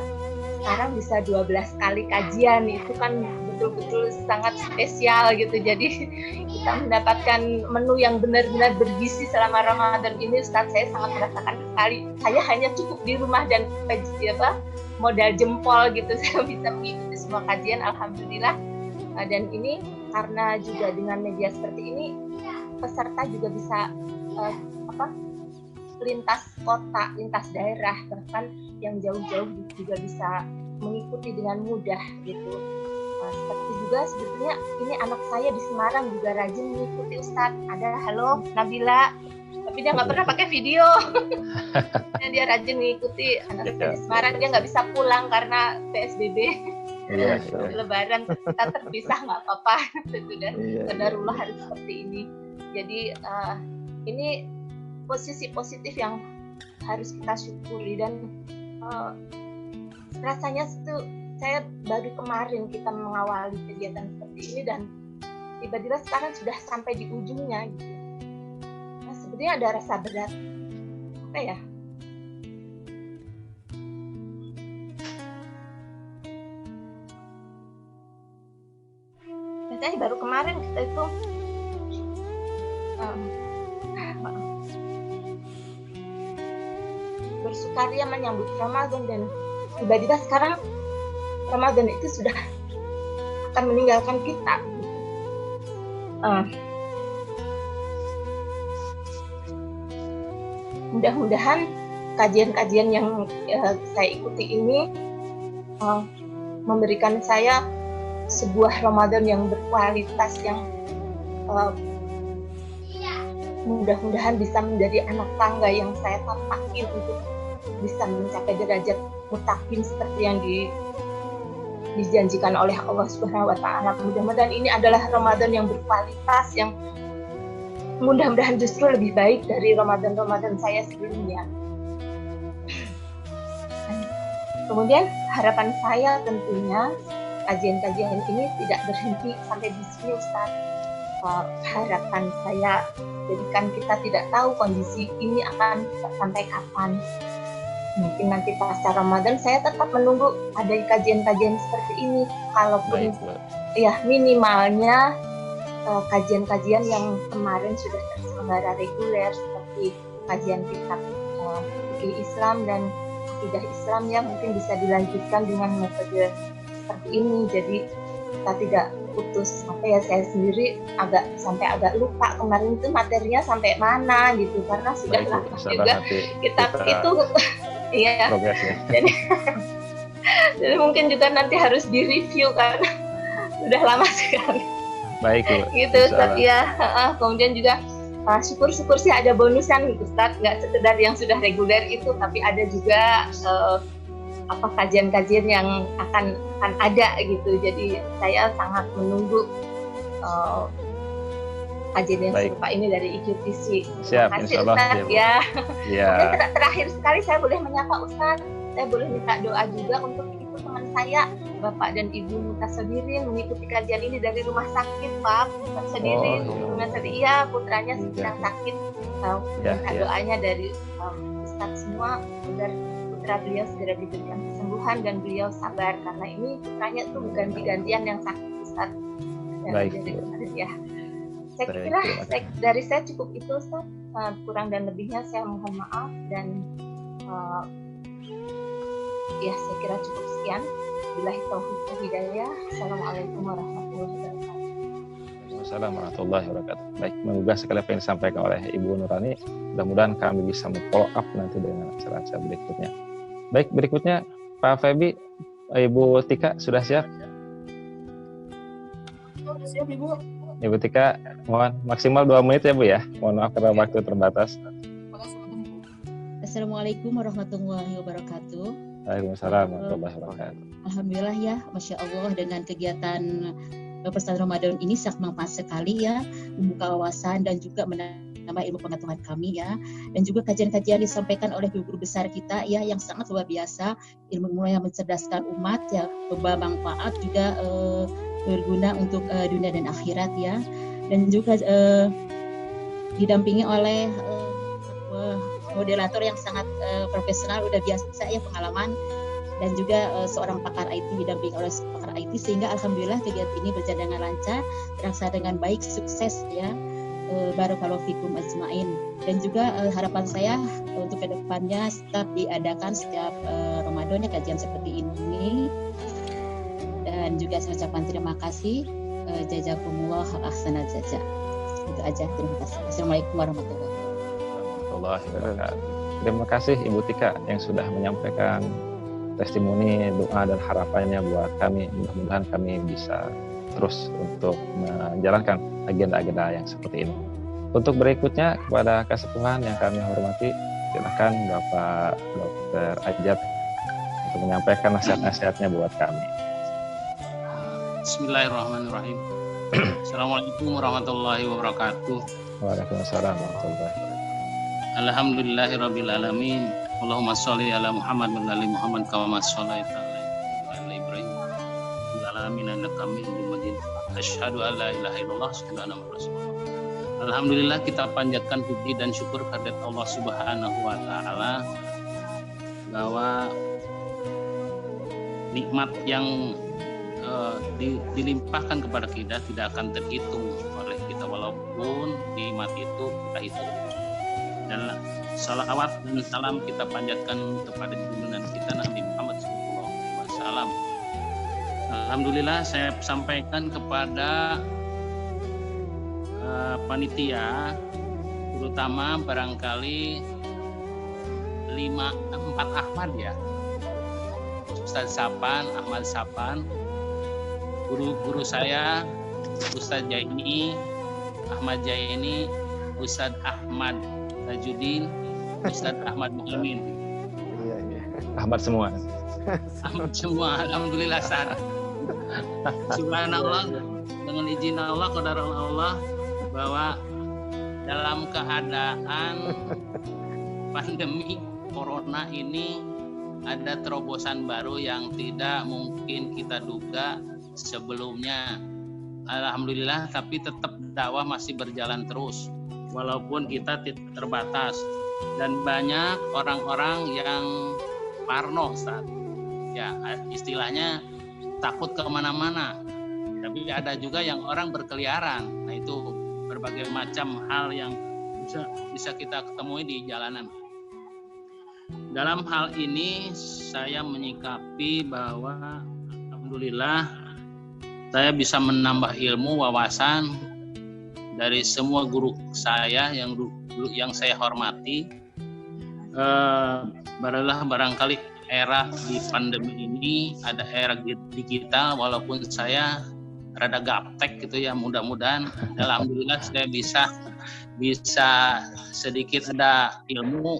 sekarang bisa 12 kali kajian. Itu kan betul-betul sangat spesial gitu. Jadi kita mendapatkan menu yang benar-benar bergizi selama Ramadan ini. Ustadz, saya sangat merasakan sekali. Saya hanya cukup di rumah dan modal jempol gitu saya bisa mengikuti semua kajian, alhamdulillah. Dan ini karena juga dengan media seperti ini peserta juga bisa lintas kota, lintas daerah, bahkan yang jauh-jauh juga bisa mengikuti dengan mudah gitu. Seperti juga sebetulnya ini anak saya di Semarang juga rajin mengikuti Ustadz. Ada halo Nabila, tapi dia nggak pernah pakai video. Dia rajin mengikuti. Anak saya di Semarang, dia nggak bisa pulang karena PSBB. Iya, Lebaran kita terpisah nggak apa-apa, sudah qadarullah harus seperti ini. Jadi ini posisi positif yang harus kita syukuri, dan rasanya itu saya baru kemarin kita mengawali kegiatan seperti ini dan tiba-tiba sekarang sudah sampai di ujungnya gitu. Nah, sebenarnya ada rasa berat apa ya? Biasanya baru kemarin kita itu bersukaria menyambut Ramadan, dan tiba-tiba sekarang Ramadan itu sudah akan meninggalkan kita. Mudah-mudahan kajian-kajian yang saya ikuti ini memberikan saya sebuah Ramadan yang berkualitas, yang mudah-mudahan bisa menjadi anak tangga yang saya tampakin untuk bisa mencapai derajat mutakin seperti yang dijanjikan oleh Allah Subhanahu wa Ta'ala. Mudah-mudahan ini adalah Ramadan yang berkualitas, yang mudah-mudahan justru lebih baik dari Ramadan saya sebelumnya. Kemudian harapan saya tentunya kajian-kajian ini tidak berhenti sampai di sini Ustaz. Harapan saya, jadikan kita tidak tahu kondisi ini akan sampai kapan. Mungkin nanti pasca Ramadan saya tetap menunggu ada kajian-kajian seperti ini. Kalaupun ya minimalnya kajian-kajian yang kemarin sudah terselenggara reguler seperti kajian kitab fikih Islam dan akidah Islam, ya mungkin bisa dilanjutkan dengan metode seperti ini. Jadi kita tidak putus. Saya sendiri agak lupa kemarin itu materinya sampai mana gitu, karena sudah lama juga kitab itu iya. Jadi mungkin juga nanti harus direview karena sudah lama sekali. Baik Bu. Gitu Ustaz ya. Kemudian juga syukur-syukur sih ada bonusan Ustaz, nggak sekedar yang sudah reguler itu, tapi ada juga kajian-kajian yang akan ada gitu. Jadi saya sangat menunggu kajian yang serupa ini dari IQTC. Siap, insyaallah ya. Ya. Kemudian terakhir sekali saya boleh menyapa Ustaz, saya boleh minta doa juga untuk itu teman saya, Bapak dan Ibu Mutasodirin, mengikuti kajian ini dari rumah sakit, Pak Mutasodirin. Iya, putranya sedang sakit. Minta doanya dari Ustaz semua agar putra beliau segera diberikan kesembuhan dan beliau sabar, karena ini putranya tuh ganti-gantian yang sakit Ustaz. Baik. Ya. Saya kira dari saya cukup itu Ustaz. Kurang dan lebihnya saya mohon maaf, dan ya saya kira cukup sekian. Billahi taufiq wal hidayah. Assalamualaikum warahmatullahi wabarakatuh. Waalaikumsalam warahmatullahi wabarakatuh. Baik, menggugah sekali apa yang disampaikan oleh Ibu Nurani. Mudah-mudahan kami bisa follow up nanti dengan acara-acara berikutnya. Baik, berikutnya Pak Febi, Ibu Tika sudah siap? Siap Ibu. Ibu Tika, mohon maksimal 2 menit ya Bu ya. Mohon maaf karena waktu terbatas. Assalamualaikum warahmatullahi wabarakatuh. Waalaikumsalam warahmatullahi wabarakatuh. Alhamdulillah ya, Masya Allah dengan kegiatan Perstatan Ramadan ini sangat manfaat sekali ya, membuka wawasan dan juga menambah ilmu pengetahuan kami ya, dan juga kajian-kajian disampaikan oleh guru besar kita ya yang sangat luar biasa, ilmu yang mencerdaskan umat ya, membawa manfaat juga berguna untuk dunia dan akhirat ya, dan juga didampingi oleh moderator yang sangat profesional, udah biasa ya pengalaman, dan juga seorang pakar IT didampingi oleh pakar IT, sehingga alhamdulillah kegiatan ini berjalan dengan lancar, terlaksana dengan baik, sukses ya. Barakallahu fikum ajmain. Dan juga harapan saya untuk kedepannya tetap diadakan setiap Ramadan ya kajian seperti ini. Dan juga saya ucapkan terima kasih, jazakumullah ahsanal jazaa. Itu aja, terima kasih. Assalamualaikum warahmatullahi wabarakatuh. Terima kasih Ibu Tika yang sudah menyampaikan testimoni, doa dan harapannya buat kami. Mudah-mudahan kami bisa terus untuk menjalankan agenda-agenda yang seperti ini. Untuk berikutnya kepada kesepuhan yang kami hormati, silakan Bapak Dr. Ajat untuk menyampaikan nasihat-nasihatnya buat kami. Bismillahirrahmanirrahim. Assalamualaikum warahmatullahi wabarakatuh. Waalaikumsalam warahmatullahi wabarakatuh. Alhamdulillahirabbil alamin. Allahumma sholli ala Muhammad wa ali Muhammad kama shallaita ala Ibrahim fil alamin innaka Hamidum Majid. Asyhadu an la ilaha illallah wa asyhadu anna Muhammadar Rasulullah. Alhamdulillah, kita panjatkan puji dan syukur kehadirat Allah Subhanahu wa taala bahwa nikmat yang dilimpahkan kepada kita tidak akan terhitung oleh kita, walaupun nikmat itu kita hitung. Dan salawat dan salam kita panjatkan kepada junjungan kita Nabi Muhammad SAW. Alhamdulillah, saya sampaikan kepada panitia, terutama barangkali 4 Ahmad ya, Ustadz Sapan, Ahmad Sapan, guru-guru saya, Ustadz Jaini, Ahmad Jaini, Ustadz Ahmad Tajudin, Ustadz Ahmad Muhammad. Iya. Ahmad semua. Ahmad semua, alhamdulillah saat. Subhanallah, dengan izin Allah, qadar Allah, bahwa dalam keadaan pandemi corona ini ada terobosan baru yang tidak mungkin kita duga sebelumnya. Alhamdulillah, tapi tetap dakwah masih berjalan terus. Walaupun kita terbatas dan banyak orang-orang yang parno saat ya istilahnya takut kemana-mana, tapi ada juga yang orang berkeliaran. Nah itu berbagai macam hal yang bisa kita ketemui di jalanan. Dalam hal ini saya menyikapi bahwa alhamdulillah saya bisa menambah ilmu, wawasan dari semua guru saya yang saya hormati. Barangkali era di pandemi ini ada era digital, walaupun saya rada gaptek gitu ya, mudah-mudahan alhamdulillah saya bisa sedikit ada ilmu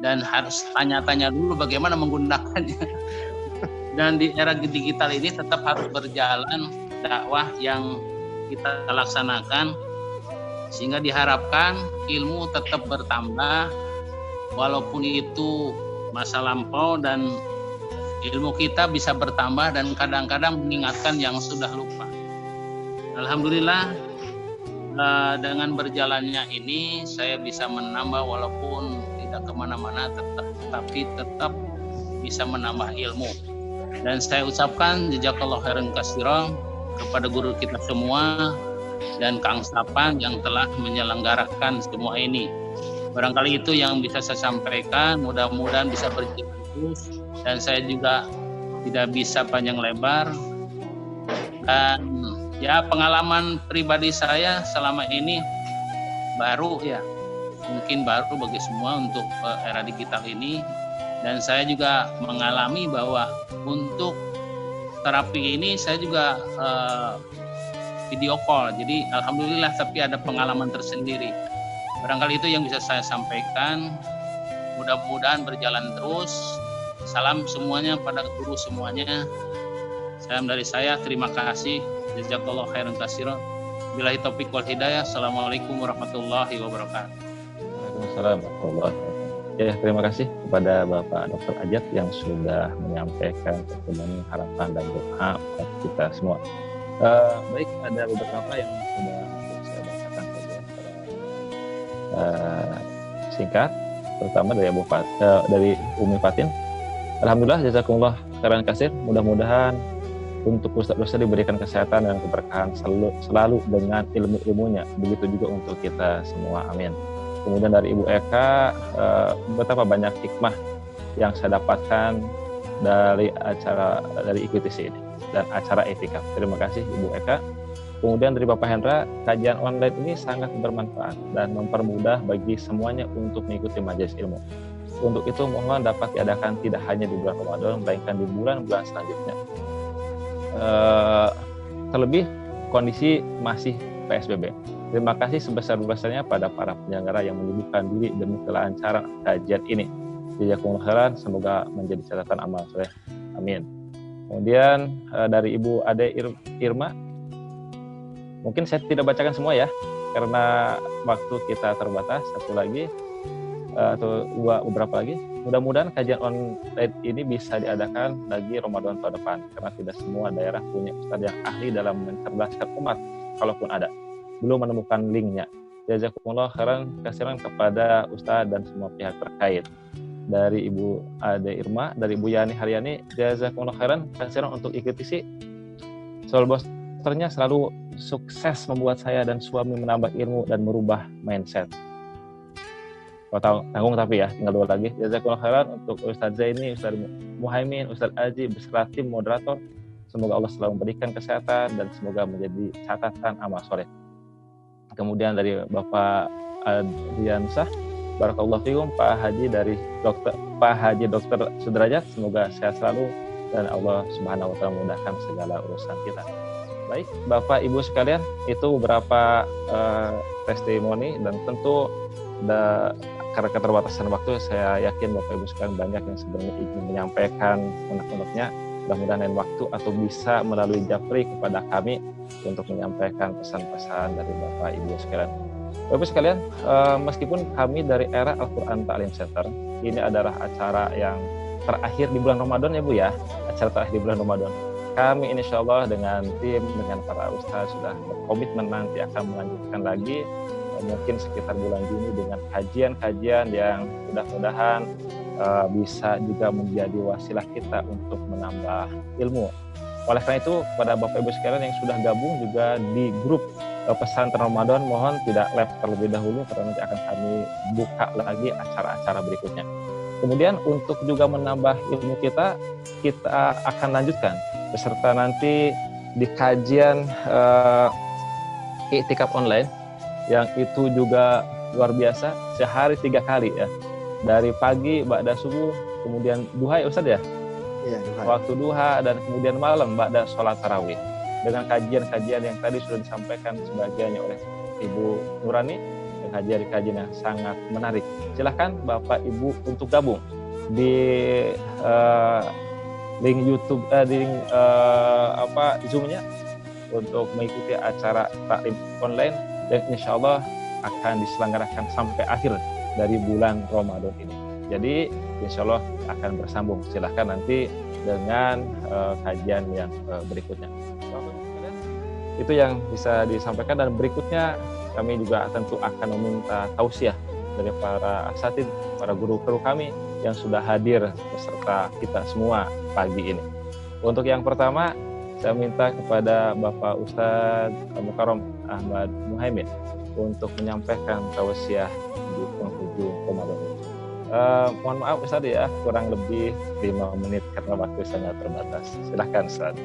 dan harus tanya-tanya dulu bagaimana menggunakannya. Dan di era digital ini tetap harus berjalan dakwah yang kita laksanakan, sehingga diharapkan ilmu tetap bertambah walaupun itu masa lampau, dan ilmu kita bisa bertambah dan kadang-kadang mengingatkan yang sudah lupa. Alhamdulillah, dengan berjalannya ini saya bisa menambah walaupun tidak kemana-mana, tapi tetap bisa menambah ilmu. Dan saya ucapkan jazakallahu khairan katsiran kepada guru kita semua dan Kang Sapan yang telah menyelenggarakan semua ini. Barangkali itu yang bisa saya sampaikan, mudah-mudahan bisa berjalan terus, dan saya juga tidak bisa panjang lebar. Dan Ya, pengalaman pribadi saya selama ini baru ya, mungkin baru bagi semua untuk era digital ini, dan saya juga mengalami bahwa untuk terapi ini saya juga video call, jadi alhamdulillah tapi ada pengalaman tersendiri. Barangkali itu yang bisa saya sampaikan, mudah-mudahan berjalan terus. Salam semuanya pada guru semuanya. Salam dari saya, terima kasih. Jazakallahu khairan katsiran. Billahi taufiq wal hidayah. Assalamualaikum warahmatullahi wabarakatuh. Waalaikumsalam warahmatullahi wabarakatuh. Ya, terima kasih kepada Bapak Dr. Ajat yang sudah menyampaikan pertemuan harapan dan doa buat kita semua. Baik, ada beberapa yang sudah saya bacakan saja singkat, terutama dari dari Umi Fatin. Alhamdulillah, jazakumullah khairan katsir. Mudah-mudahan untuk ustaz-ustaz diberikan kesehatan dan keberkahan selalu dengan ilmu-ilmunya. Begitu juga untuk kita semua. Amin. Kemudian dari Ibu Eka, betapa banyak hikmah yang saya dapatkan dari IQTC ini dan acara etika. Terima kasih Ibu Eka. Kemudian dari Bapak Hendra, kajian online ini sangat bermanfaat dan mempermudah bagi semuanya untuk mengikuti majelis ilmu. Untuk itu mohon dapat diadakan tidak hanya di bulan Ramadan, melainkan di bulan-bulan selanjutnya. Terlebih kondisi masih PSBB. Terima kasih sebesar-besarnya pada para penyelenggara yang menyibukkan diri demi kelancaran kajian ini. Jazakumullah khairan, semoga menjadi catatan amal soleh. Amin. Kemudian dari Ibu Ade Irma, mungkin saya tidak bacakan semua ya, karena waktu kita terbatas. Satu lagi atau beberapa lagi. Mudah-mudahan kajian online ini bisa diadakan lagi Ramadan tahun depan, karena tidak semua daerah punya ustadz yang ahli dalam mencerdaskan umat, kalaupun ada. Belum menemukan linknya. Jazakumullah khairan katsiran kepada ustadz dan semua pihak terkait. Dari Ibu Ade Irma, dari Ibu Yani Haryani, jazakumullah khairan katsiran untuk IQTC. Soal bosternya selalu sukses membuat saya dan suami menambah ilmu dan merubah mindset. Tanggung tapi ya, tinggal 2 lagi. Jazakumullah khairan untuk Ustadz Zaini, Ustadz Muhaimin, Ustadz Aji beserta tim moderator. Semoga Allah selalu memberikan kesehatan dan semoga menjadi catatan amal soleh. Kemudian dari Bapak Adriansah, barakallahu fikum, Pak Haji Dokter Sudrajat, semoga sehat selalu dan Allah Subhanahu wa taala memudahkan segala urusan kita. Baik, Bapak Ibu sekalian, itu beberapa testimoni, dan tentu karena keterbatasan waktu, saya yakin Bapak Ibu sekalian banyak yang sebenarnya ingin menyampaikan unek-uneknya. Mudah-mudahan lain waktu atau bisa melalui Japri kepada kami untuk menyampaikan pesan-pesan dari Bapak Ibu sekalian. Bapak Ibu sekalian, meskipun kami dari era Al-Quran Ta'lim Center, ini adalah acara yang terakhir di bulan Ramadan ya Bu ya, acara terakhir di bulan Ramadan. Kami insya Allah dengan tim, dengan para ustaz sudah berkomitmen nanti akan melanjutkan lagi, mungkin sekitar bulan Juni dengan kajian-kajian yang mudah-mudahan bisa juga menjadi wasilah kita untuk menambah ilmu. Oleh karena itu, pada Bapak Ibu sekalian yang sudah gabung juga di grup pesantren Ramadan, mohon tidak live terlebih dahulu karena nanti akan kami buka lagi acara-acara berikutnya. Kemudian untuk juga menambah ilmu kita akan lanjutkan beserta nanti di kajian iktikaf online yang itu juga luar biasa, sehari 3 kali ya, dari pagi ba'da subuh, kemudian duha ya Ustaz ya? Iya, duha. Waktu duha dan kemudian malam ba'da sholat tarawih, dengan kajian-kajian yang tadi sudah disampaikan sebagiannya oleh Ibu Nurani, dan kajian-kajian yang sangat menarik. Silahkan Bapak Ibu untuk gabung di link YouTube, Zoom-nya untuk mengikuti acara taklim online, dan insya Allah akan diselenggarakan sampai akhir dari bulan Ramadan ini. Jadi insya Allah akan bersambung. Silahkan nanti dengan kajian yang berikutnya. Itu yang bisa disampaikan, dan berikutnya kami juga tentu akan meminta tausiah dari para asatid, para guru-guru kami yang sudah hadir beserta kita semua pagi ini. Untuk yang pertama, saya minta kepada Bapak Ustadz Mukarram Ahmad Muhaimin untuk menyampaikan tausiah di penghujung Ramadan. Mohon maaf Ustadz ya, kurang lebih 5 menit karena waktu sangat terbatas. Silahkan Ustadz.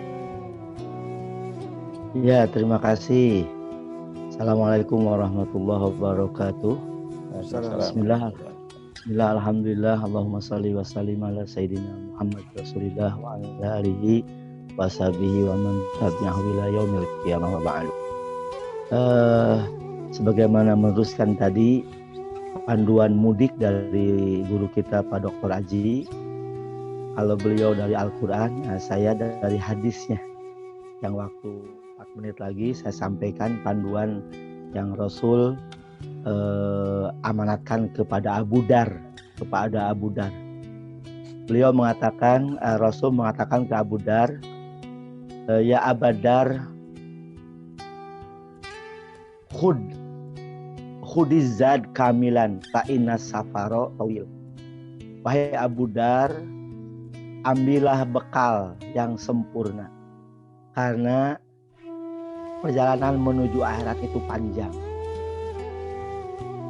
Ya, terima kasih. Assalamualaikum warahmatullahi wabarakatuh. Bismillah. Bismillah, alhamdulillah, Allahumma salli wa sallim ala Sayyidina Muhammad Rasulillah wa ala alihi wa sahbihi wa man tabi'ahu ila yaumil qiyamah wa ba'du. Sebagaimana meneruskan tadi panduan mudik dari guru kita Pak Dr. Aji, kalau beliau dari Al-Quran, saya dari hadisnya. Yang waktu 4 menit lagi saya sampaikan panduan yang Rasul amanatkan kepada Abu Dar. Beliau mengatakan, Rasul mengatakan ke Abu Dar, ya Abu Dar, khudizad kamilan fa inna safaro tawil. Wahai Abu Dar, ambillah bekal yang sempurna, karena perjalanan menuju akhirat itu panjang.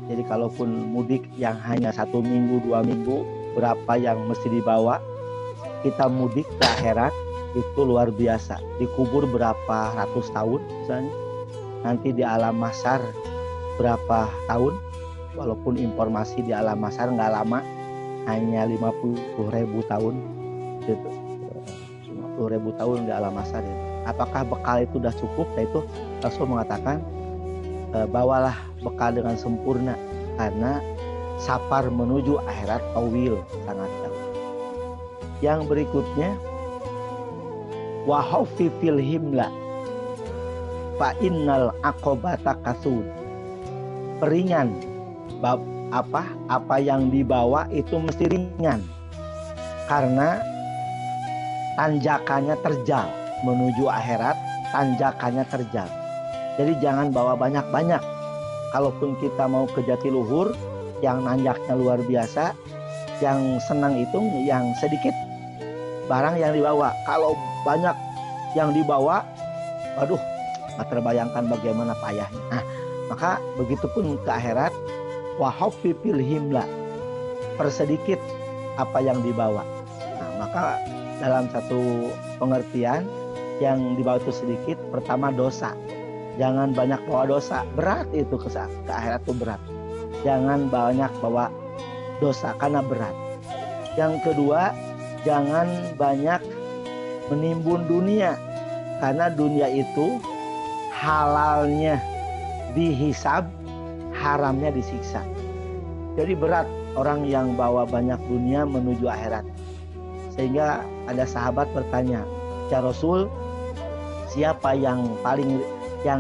Jadi kalaupun mudik yang hanya 1 minggu, 2 minggu, berapa yang mesti dibawa? Kita mudik ke akhirat itu luar biasa. Dikubur berapa ratus tahun misalnya. Nanti di alam mahsyar berapa tahun? Walaupun informasi di alam mahsyar nggak lama, hanya 50.000 tahun. Gitu. 50.000 tahun di alam mahsyar itu. Apakah bekal itu sudah cukup? Nah, itu Rasul mengatakan, bawalah bekal dengan sempurna, karena safar menuju akhirat tawil, sangat jauh. Yang berikutnya, wa khaffi fil himla fa innal aqobata kasud. Peringan, apa yang dibawa itu mesti ringan, karena tanjakannya terjal. Menuju akhirat tanjakannya terjal. Jadi jangan bawa banyak-banyak. Kalaupun kita mau ke Jatiluhur yang nanjaknya luar biasa, yang senang itu yang sedikit barang yang dibawa. Kalau banyak yang dibawa, waduh, nggak terbayangkan bagaimana payahnya. Nah, maka begitupun ke akhirat, wa khaffi fil himla, persedikit apa yang dibawa. Nah, maka dalam satu pengertian, yang dibawa itu sedikit, pertama dosa. Jangan banyak bawa dosa, berat itu ke akhirat itu berat. Jangan banyak bawa dosa karena berat. Yang kedua, jangan banyak menimbun dunia, karena dunia itu halalnya dihisab, haramnya disiksa. Jadi berat orang yang bawa banyak dunia menuju akhirat. Sehingga ada sahabat bertanya, ya Rasul, siapa yang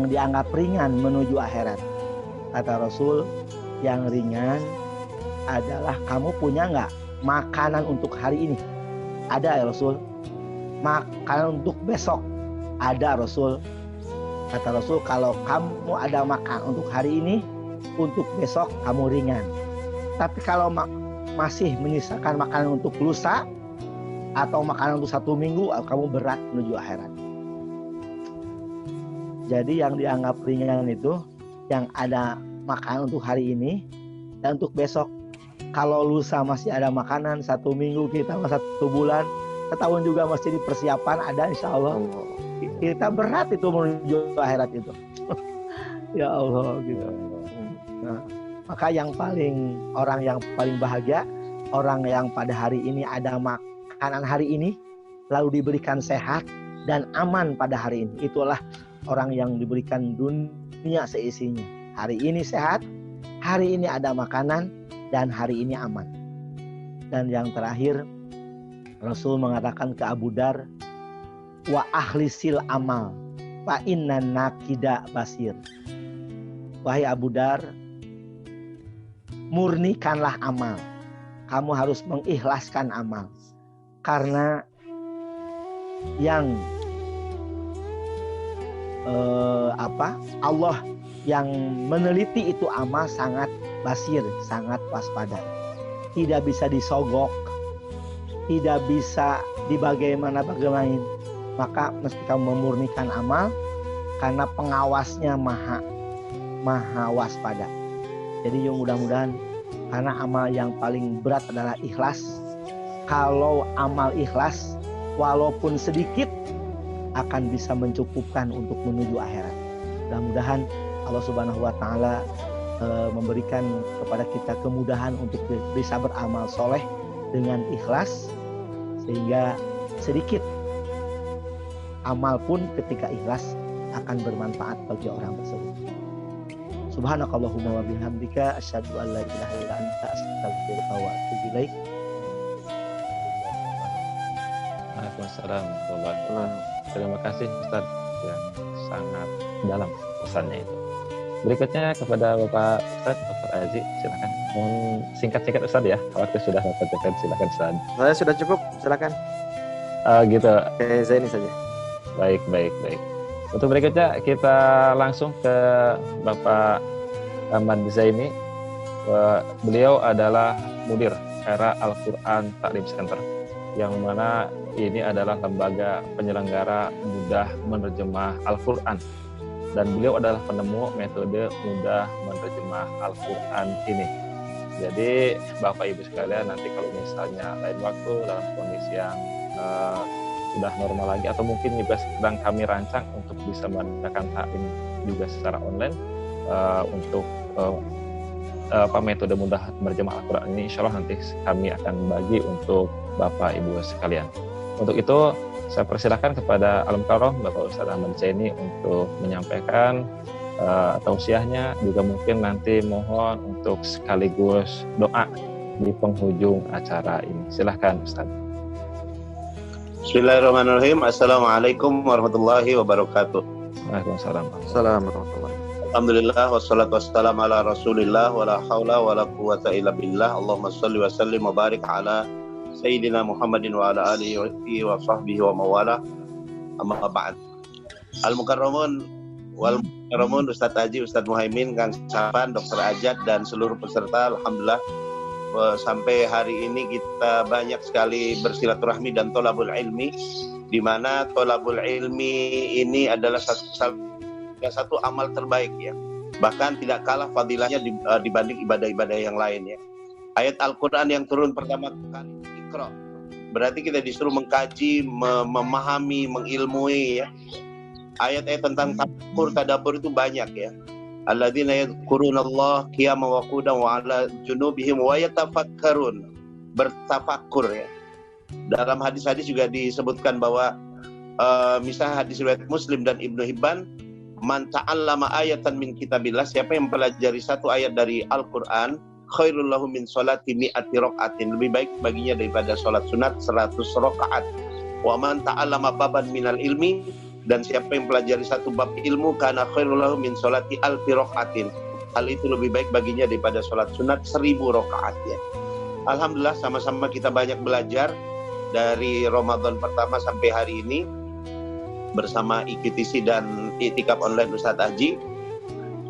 dianggap ringan menuju akhirat? Kata Rasul, yang ringan adalah kamu punya nggak makanan untuk hari ini? Ada ya Rasul. Makanan untuk besok? Ada Rasul. Kata Rasul, kalau kamu ada makan untuk hari ini, untuk besok kamu ringan. Tapi kalau masih menyisakan makanan untuk lusa atau makanan untuk 1 minggu, kamu berat menuju akhirat. Jadi yang dianggap ringan itu yang ada makanan untuk hari ini dan untuk besok. Kalau lusa masih ada makanan, 1 minggu kita, 1 bulan, setahun juga masih dipersiapan, ada insya Allah. Kita berat itu menuju akhirat itu. Ya Allah gitu. Nah, maka orang yang paling bahagia, orang yang pada hari ini ada makanan hari ini, lalu diberikan sehat dan aman pada hari ini. Itulah orang yang diberikan dunia seisinya. Hari ini sehat, hari ini ada makanan, dan hari ini aman. Dan yang terakhir, Rasul mengatakan ke Abu Dar, wa akhlisil amal, fa inna nakida basir. Wahai Abu Dar, murnikanlah amal. Kamu harus mengikhlaskan amal. Karena yang Allah yang meneliti itu amal sangat basir, sangat waspada. Tidak bisa disogok, tidak bisa dibagaimana-bagaimana. Maka mesti kamu memurnikan amal, karena pengawasnya maha waspada. Jadi mudah-mudahan, karena amal yang paling berat adalah ikhlas. Kalau amal ikhlas, walaupun sedikit, akan bisa mencukupkan untuk menuju akhirat. Mudah-mudahan Allah Subhanahu wa taala memberikan kepada kita kemudahan untuk bisa beramal soleh dengan ikhlas, sehingga sedikit amal pun ketika ikhlas akan bermanfaat bagi orang tersebut. Subhanakallahumma wa bihamdika asyhadu an la ilaha illa anta astaghfiruka wa atubu ilaik. Waalaikumsalam warahmatullahi wabarakatuh. Terima kasih Ustaz yang sangat dalam pesannya itu. Berikutnya kepada Bapak Ustaz, Dr. Aziz, silakan. Mohon singkat-singkat Ustaz ya, waktu sudah Bapak cepat, silakan Ustaz. Saya sudah cukup, silakan. Gitu. Oke, Zaini saja. Baik. Untuk berikutnya kita langsung ke Bapak Ahmad Zaini. Beliau adalah mudir Era Al-Quran Taklim Center, yang mana ini adalah lembaga penyelenggara mudah menerjemah Al-Quran, dan beliau adalah penemu metode mudah menerjemah Al-Quran ini. Jadi Bapak Ibu sekalian, nanti kalau misalnya lain waktu dalam kondisi yang sudah normal lagi, atau mungkin juga sedang kami rancang untuk bisa mengadakan taklim juga secara online untuk metode mudah menerjemah Al-Quran ini, insya Allah nanti kami akan bagi untuk Bapak Ibu sekalian. Untuk itu saya persilakan kepada Al-Mukarram Bapak Ustaz Ahmad Zaini untuk menyampaikan tausiahnya, juga mungkin nanti mohon untuk sekaligus doa di penghujung acara ini. Silahkan Ustaz. Bismillahirrahmanirrahim. Assalamualaikum warahmatullahi wabarakatuh. Waalaikumsalam. Assalamualaikum. Alhamdulillah wassalatu wassalamu ala Rasulillah wala haula wala quwwata illa billah. Allahumma shalli wa sallim wa barik ala Sayyidina Muhammadin wa ala alihi wa sahbihi wa mawala. Amma ba'd. Al-Mukarramun wal Mukarramun, Ustaz Haji, Ustaz Muhaimin, Kang Sapan, Dr. Ajat, dan seluruh peserta, alhamdulillah sampai hari ini kita banyak sekali bersilaturahmi dan tolabul ilmi, di mana tolabul ilmi ini adalah satu amal terbaik ya, bahkan tidak kalah fadilahnya dibanding ibadah-ibadah yang lain ya. Ayat Al-Quran yang turun pertama kali, Iqra, berarti kita disuruh mengkaji, memahami, mengilmui ya. Ayat-ayat tentang tadabbur itu banyak ya. Alladzina yadhkurunallah qiyaman wa qu'udan wa 'ala junubihim wa yatafakkarun, bertafakkur ya. Dalam hadis-hadis juga disebutkan bahwa misalnya hadis riwayat Muslim dan Ibnu Hibban, man ta'allama ayatan min kitabillah, siapa yang mempelajari satu ayat dari Al-Qur'an, khairul lahu min sholati mi'ati raka'atin, lebih baik baginya daripada salat sunat 100 rakaat. Wa man ta'allama baban minal ilmi, dan siapa yang pelajari satu bab ilmu, kana khairul lahu min sholati alfi raka'atin, hal itu lebih baik baginya daripada salat sunat 1000 rakaat ya. Alhamdulillah sama-sama kita banyak belajar dari Ramadan pertama sampai hari ini bersama IQTC dan I'tikaf online Ustaz Haji.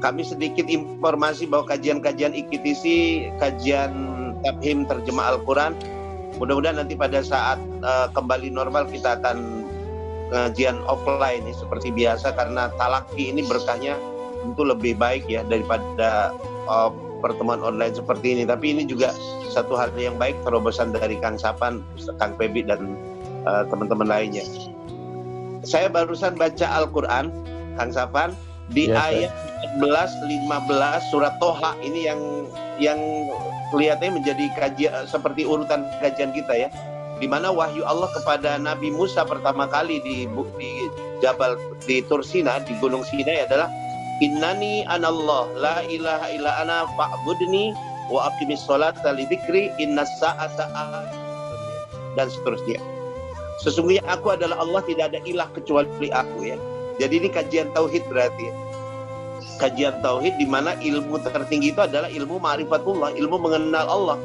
Kami sedikit informasi bahwa kajian-kajian IQTC, kajian Tafhim terjemah Al-Quran, mudah-mudahan nanti pada saat kembali normal kita akan kajian offline ya, seperti biasa, karena talaki ini berkahnya tentu lebih baik ya daripada pertemuan online seperti ini. Tapi ini juga satu hal yang baik, terobosan dari Kang Sapan, Kang Febi, dan teman-teman lainnya. Saya barusan baca Al-Quran, Kang Sapan, di ayat 14-15 surat Toha, ini yang kelihatannya menjadi kajian seperti urutan kajian kita ya, di mana wahyu Allah kepada Nabi Musa pertama kali di Jabal, di Tur Sina, di Gunung Sinai adalah innani anallah la ilaha illa ana fa'budni wa aqimis sholata li dzikri innas sa'ata dan seterusnya. Sesungguhnya aku adalah Allah, tidak ada ilah kecuali aku ya. Jadi ini kajian tauhid berarti ya. Kajian tauhid di mana ilmu tertinggi itu adalah ilmu ma'rifatullah, ilmu mengenal Allah.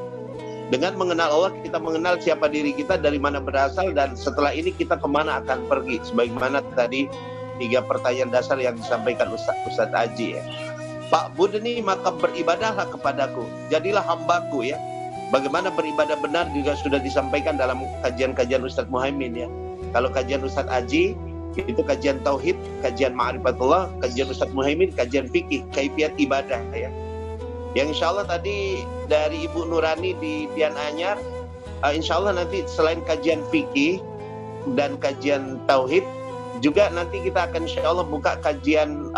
Dengan mengenal Allah, kita mengenal siapa diri kita, dari mana berasal, dan setelah ini kita kemana akan pergi. Sebagaimana tadi 3 pertanyaan dasar yang disampaikan Ustaz Haji ya. Pak Budni, maka beribadahlah kepadaku, jadilah hambaku ya. Bagaimana beribadah benar juga sudah disampaikan dalam kajian-kajian Ustaz Muhaimin ya. Kalau kajian Ustaz Haji itu kajian tauhid, kajian ma'rifatullah, kajian Ustaz Muhaimin kajian fikih, kaifiat ibadah ya. Yang insya Allah tadi dari Ibu Nurani di Pian Anyar, insya Allah nanti selain kajian fikih dan kajian tauhid, Juga nanti kita akan insya Allah buka kajian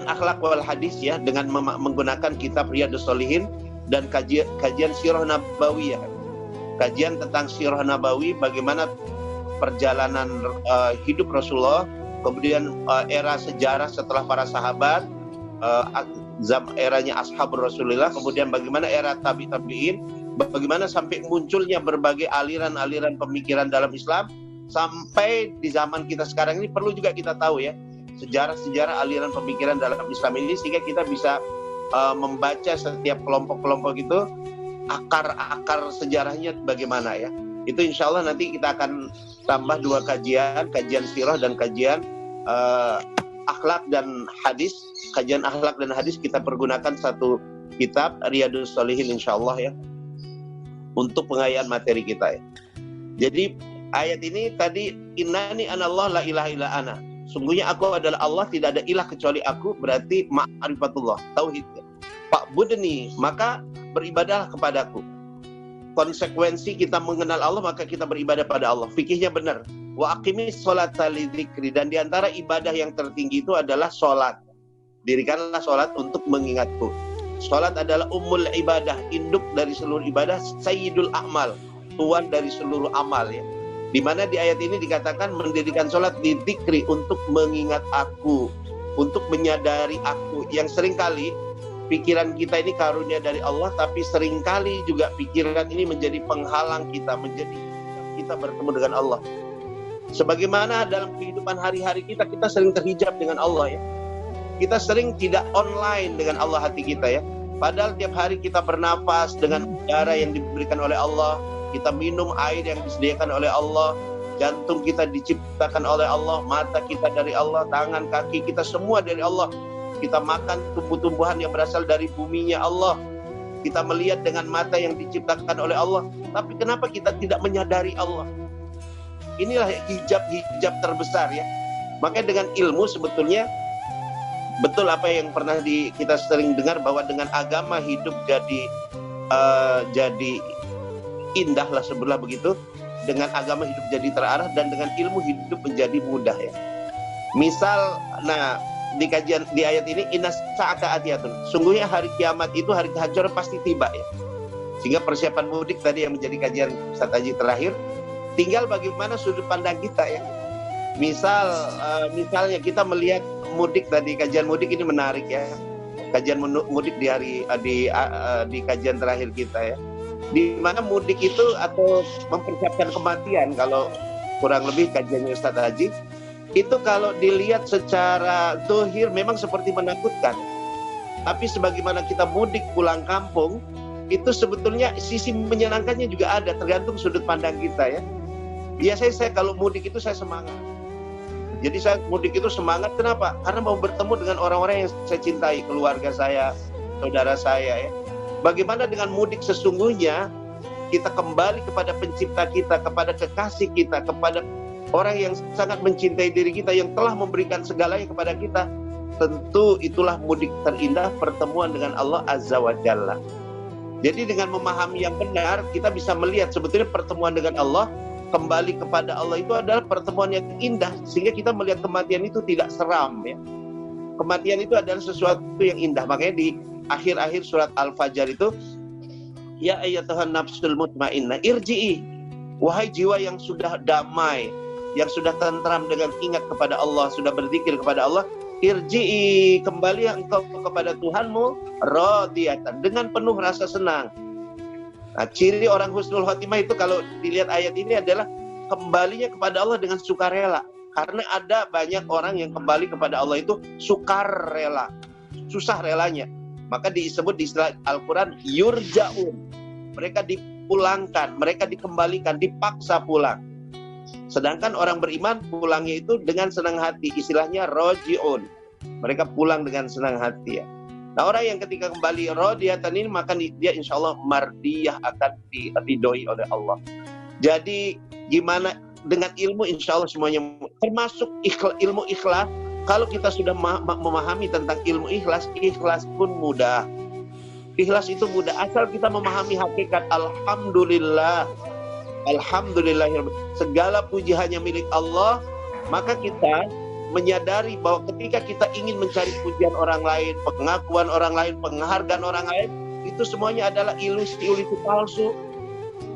akhlak wal hadis ya, dengan menggunakan kitab Riyadhus Shalihin dan kajian Sirah Nabawiyah. Kajian tentang Sirah Nabawi, bagaimana perjalanan hidup Rasulullah, kemudian era sejarah setelah para sahabat, eranya ashabur Rasulullah, kemudian bagaimana era tabi'in, bagaimana sampai munculnya berbagai aliran-aliran pemikiran dalam Islam, sampai di zaman kita sekarang ini perlu juga kita tahu ya, sejarah-sejarah aliran pemikiran dalam Islam ini, sehingga kita bisa membaca setiap kelompok-kelompok itu, akar-akar sejarahnya bagaimana ya. Itu insya Allah nanti kita akan tambah 2 kajian sirah dan kajian akhlak dan hadis. Kajian akhlak dan hadis kita pergunakan satu kitab Riyadhus Shalihin insya Allah ya, untuk pengayaan materi kita ya. Jadi ayat ini tadi, innani anallah la ilaha illa ana, sungguhnya aku adalah Allah, tidak ada ilah kecuali aku, berarti ma'rifatullah, tauhid. Fa'budni, maka beribadahlah kepadaku. Konsekuensi kita mengenal Allah, maka kita beribadah pada Allah. Fikihnya benar. Wa aqimis sholata lidzikri, dan diantara ibadah yang tertinggi itu adalah sholat. Dirikanlah sholat untuk mengingatku. Sholat adalah ummul ibadah, induk dari seluruh ibadah, sayyidul a'mal, tuan dari seluruh amal ya. Di mana di ayat ini dikatakan mendirikan sholat lidzikri, untuk mengingat aku, untuk menyadari aku. Yang seringkali pikiran kita ini karunia dari Allah, tapi seringkali juga pikiran ini menjadi penghalang kita, menjadi kita bertemu dengan Allah. Sebagaimana dalam kehidupan hari-hari kita sering terhijab dengan Allah ya. Kita sering tidak online dengan Allah hati kita ya. Padahal tiap hari kita bernafas dengan udara yang diberikan oleh Allah, kita minum air yang disediakan oleh Allah, jantung kita diciptakan oleh Allah, mata kita dari Allah, tangan, kaki kita semua dari Allah. Kita makan tumbuh-tumbuhan yang berasal dari buminya Allah. Kita melihat dengan mata yang diciptakan oleh Allah. Tapi kenapa kita tidak menyadari Allah? Inilah hijab terbesar ya. Makanya dengan ilmu sebetulnya, betul apa yang pernah kita sering dengar, bahwa dengan agama hidup jadi indah lah, sebelah begitu. Dengan agama hidup jadi terarah, dan dengan ilmu hidup menjadi mudah ya. Misal, di ayat ini, innas sa'ata atiyatun, sungguhnya hari kiamat itu, hari kehancuran pasti tiba ya. Sehingga persiapan mudik tadi yang menjadi kajian Ustaz Haji terakhir, tinggal bagaimana sudut pandang kita ya. Misalnya kita melihat mudik tadi, kajian mudik ini menarik ya. Kajian mudik di kajian terakhir kita ya. Di mana mudik itu atau mempersiapkan kematian, kalau kurang lebih kajiannya Ustaz Haji, itu kalau dilihat secara zahir memang seperti menakutkan. Tapi sebagaimana kita mudik pulang kampung, itu sebetulnya sisi menyenangkannya juga ada, tergantung sudut pandang kita ya. Biasanya saya kalau mudik itu saya semangat. Jadi saya mudik itu semangat, kenapa? Karena mau bertemu dengan orang-orang yang saya cintai, keluarga saya, saudara saya ya. Bagaimana dengan mudik sesungguhnya, kita kembali kepada pencipta kita, kepada kekasih kita, kepada orang yang sangat mencintai diri kita, yang telah memberikan segalanya kepada kita. Tentu itulah mudik terindah, pertemuan dengan Allah Azza wa Jalla. Jadi dengan memahami yang benar, kita bisa melihat sebetulnya pertemuan dengan Allah, kembali kepada Allah itu adalah pertemuan yang indah, sehingga kita melihat kematian itu tidak seram ya. Kematian itu adalah sesuatu yang indah. Makanya di akhir-akhir surat Al-Fajr itu, ya ayyatuhan nafsul mutmainnah irji'i, wahai jiwa yang sudah damai, yang sudah tentram dengan ingat kepada Allah, sudah berzikir kepada Allah, irji'i, kembali engkau kepada Tuhanmu, radiyatan, dengan penuh rasa senang. Nah, ciri orang husnul khotimah itu kalau dilihat ayat ini adalah kembalinya kepada Allah dengan sukarela. Karena ada banyak orang yang kembali kepada Allah itu sukarela, susah relanya. Maka disebut di istilah Al-Quran yurja'un, mereka dipulangkan, mereka dikembalikan, dipaksa pulang. Sedangkan orang beriman pulangnya itu dengan senang hati, istilahnya roji'un, mereka pulang dengan senang hati ya. Nah, orang yang ketika kembali rodiyatan ini, maka dia insya Allah mardiyah, akan diridhoi oleh Allah. Jadi gimana dengan ilmu, insya Allah semuanya, termasuk ilmu ikhlas. Kalau kita sudah memahami tentang ilmu ikhlas, ikhlas pun mudah. Ikhlas itu mudah asal kita memahami hakikat alhamdulillah. Alhamdulillahirabbil alamin. Segala puji hanya milik Allah. Maka kita menyadari bahwa ketika kita ingin mencari pujian orang lain, pengakuan orang lain, penghargaan orang lain, itu semuanya adalah ilusi-ilusi palsu.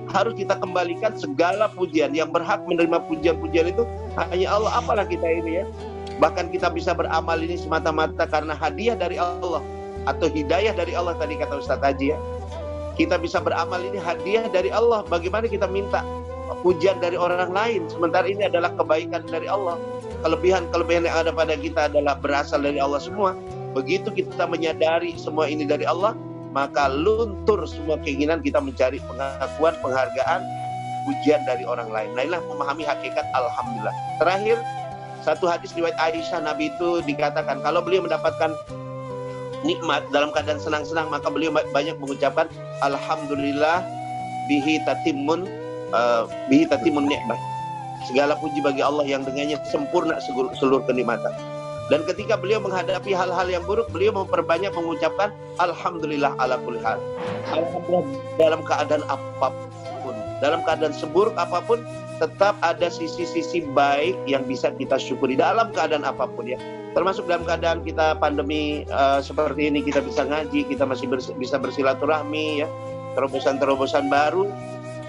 Harus kita kembalikan segala pujian. Yang berhak menerima pujian-pujian itu hanya Allah. Apalah kita ini ya. Bahkan kita bisa beramal ini semata-mata karena hadiah dari Allah atau hidayah dari Allah, tadi kata Ustaz Haji ya. Kita bisa beramal ini hadiah dari Allah. Bagaimana kita minta pujian dari orang lain, sementara ini adalah kebaikan dari Allah. Kelebihan-kelebihan yang ada pada kita adalah berasal dari Allah semua. Begitu kita menyadari semua ini dari Allah, maka luntur semua keinginan kita mencari pengakuan, penghargaan, pujian dari orang lain. Nah, inilah memahami hakikat alhamdulillah. Terakhir, satu hadis riwayat Aisyah, Nabi itu dikatakan kalau beliau mendapatkan nikmat dalam keadaan senang-senang, maka beliau banyak mengucapkan alhamdulillah bihi tatimmun nikmat. Segala puji bagi Allah yang dengannya sempurna seluruh kenikmatan. Dan ketika beliau menghadapi hal-hal yang buruk, beliau memperbanyak mengucapkan alhamdulillah ala kulli hal. Alhamdulillah dalam keadaan apapun, dalam keadaan seburuk apapun, tetap ada sisi-sisi baik yang bisa kita syukuri dalam keadaan apapun ya. Termasuk dalam keadaan kita pandemi seperti ini, kita bisa ngaji, kita masih bisa bersilaturahmi ya, terobosan-terobosan baru.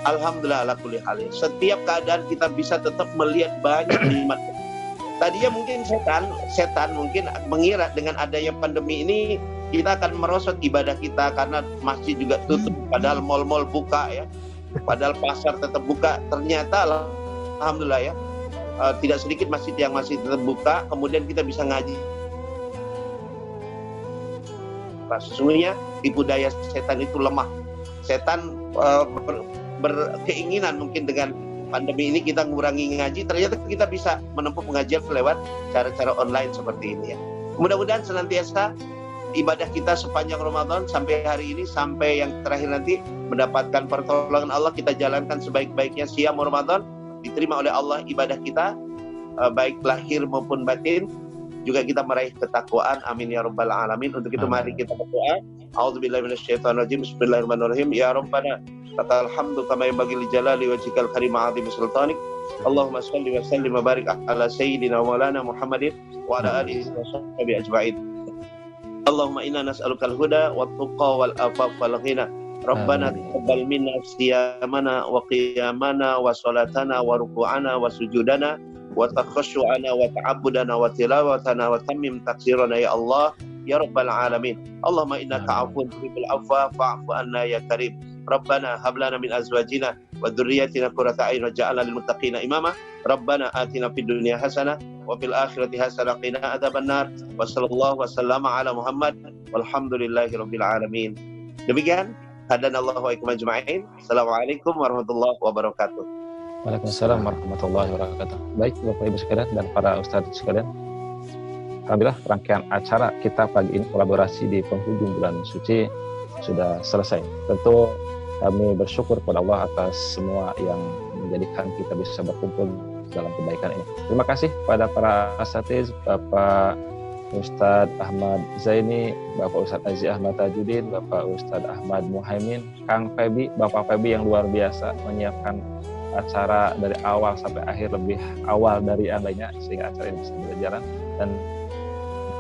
Alhamdulillah ala kulli hal. Setiap keadaan kita bisa tetap melihat banyak nikmat. Tadinya mungkin setan mungkin mengira dengan adanya pandemi ini kita akan merosot ibadah kita karena masjid juga tutup, padahal mal-mal buka ya, padahal pasar tetap buka. Ternyata alhamdulillah ya, tidak sedikit masjid yang masih tetap buka, kemudian kita bisa ngaji. Sesungguhnya tipu daya setan itu lemah. Setan berkeinginan mungkin dengan pandemi ini kita ngurangi ngaji, ternyata kita bisa menempuh pengajian lewat cara-cara online seperti ini ya. Mudah-mudahan senantiasa ibadah kita sepanjang Ramadan sampai hari ini, sampai yang terakhir nanti mendapatkan pertolongan Allah, kita jalankan sebaik-baiknya siam Ramadan, diterima oleh Allah ibadah kita, baik lahir maupun batin, juga kita meraih ketakwaan. Amin ya rabbal alamin. Untuk itu mari kita berdoa. A'udzubillahi minasyaitonirrajim. Bismillahirrahmanirrahim. Ya Rabbana lakal hamdu kama yanbaghi li jalali wajhikal karim 'azimi sultanik. Allahumma shalli wa sallim wa barik ala sayyidina wa maulana Muhammadin wa ala alihi wa sahbihi ajma'in. Allahumma inna nas'alukal huda wat tuqa wal afaf wal ghina. Rabbana taqabbal minna siyamana wa qiyamana wa salatana wa ruku'ana wa sujudana wa takhashu'ana wa ta'abbudana wa tilawatana wa tammim taksirana ya Allah ya rabbal alamin. Allahumma innaka 'afuwun tuhibbul 'afwa fa'fu 'anna ya karim. Rabbana hab lana min azwajina wa dhurriyyatina qurrata a'yun waj'alna lil muttaqina imama. Rabbana atina fid dunya hasanah wa fil akhirati hasanah qina adzabannar. Wa sallallahu wa sallama ala Muhammad walhamdulillahi rabbil alamin. Demikian hadanallahu wa iyyakum ajma'in. Assalamualaikum warahmatullahi wabarakatuh. Waalaikumsalam warahmatullahi wabarakatuh. Baik Bapak Ibu sekalian dan para ustadz sekalian, alhamdulillah rangkaian acara kita pagi ini kolaborasi di penghujung bulan suci sudah selesai. Tentu kami bersyukur kepada Allah atas semua yang menjadikan kita bisa berkumpul dalam kebaikan ini. Terima kasih pada para asatiz, Bapak Ustadz Ahmad Zaini, Bapak Ustadz Aziz Ahmad Tajuddin, Bapak Ustadz Ahmad Muhaimin, Kang Febi, Bapak Febi yang luar biasa menyiapkan acara dari awal sampai akhir, lebih awal dari yang lainnya sehingga acara ini bisa berjalan, dan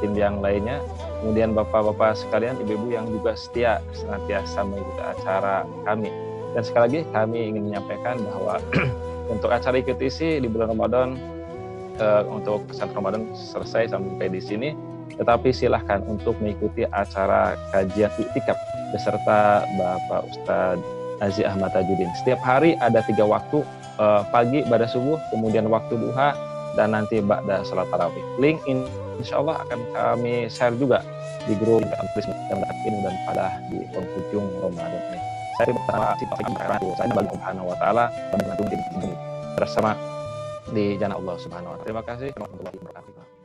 tim yang lainnya. Kemudian bapak-bapak sekalian, ibu-ibu yang juga setia senantiasa mengikuti acara kami. Dan sekali lagi kami ingin menyampaikan bahwa untuk acara ikut isi di bulan Ramadan, untuk kesan Ramadan selesai sampai di sini, tetapi silahkan untuk mengikuti acara kajian iktikaf beserta Bapak Ustadz Aziz Ahmad Tajuddin. Setiap hari ada 3 waktu, pagi pada subuh, kemudian waktu duha, dan nanti ba'da salat tarawih. Link insya Allah akan kami share juga di grup ini dan pada di penghujung Ramadan ini. Saya bersama saya bagi Subhanahu wa taala bersama di jannah Allah Subhanahu wa taala. Terima kasih warahmatullahi wabarakatuh.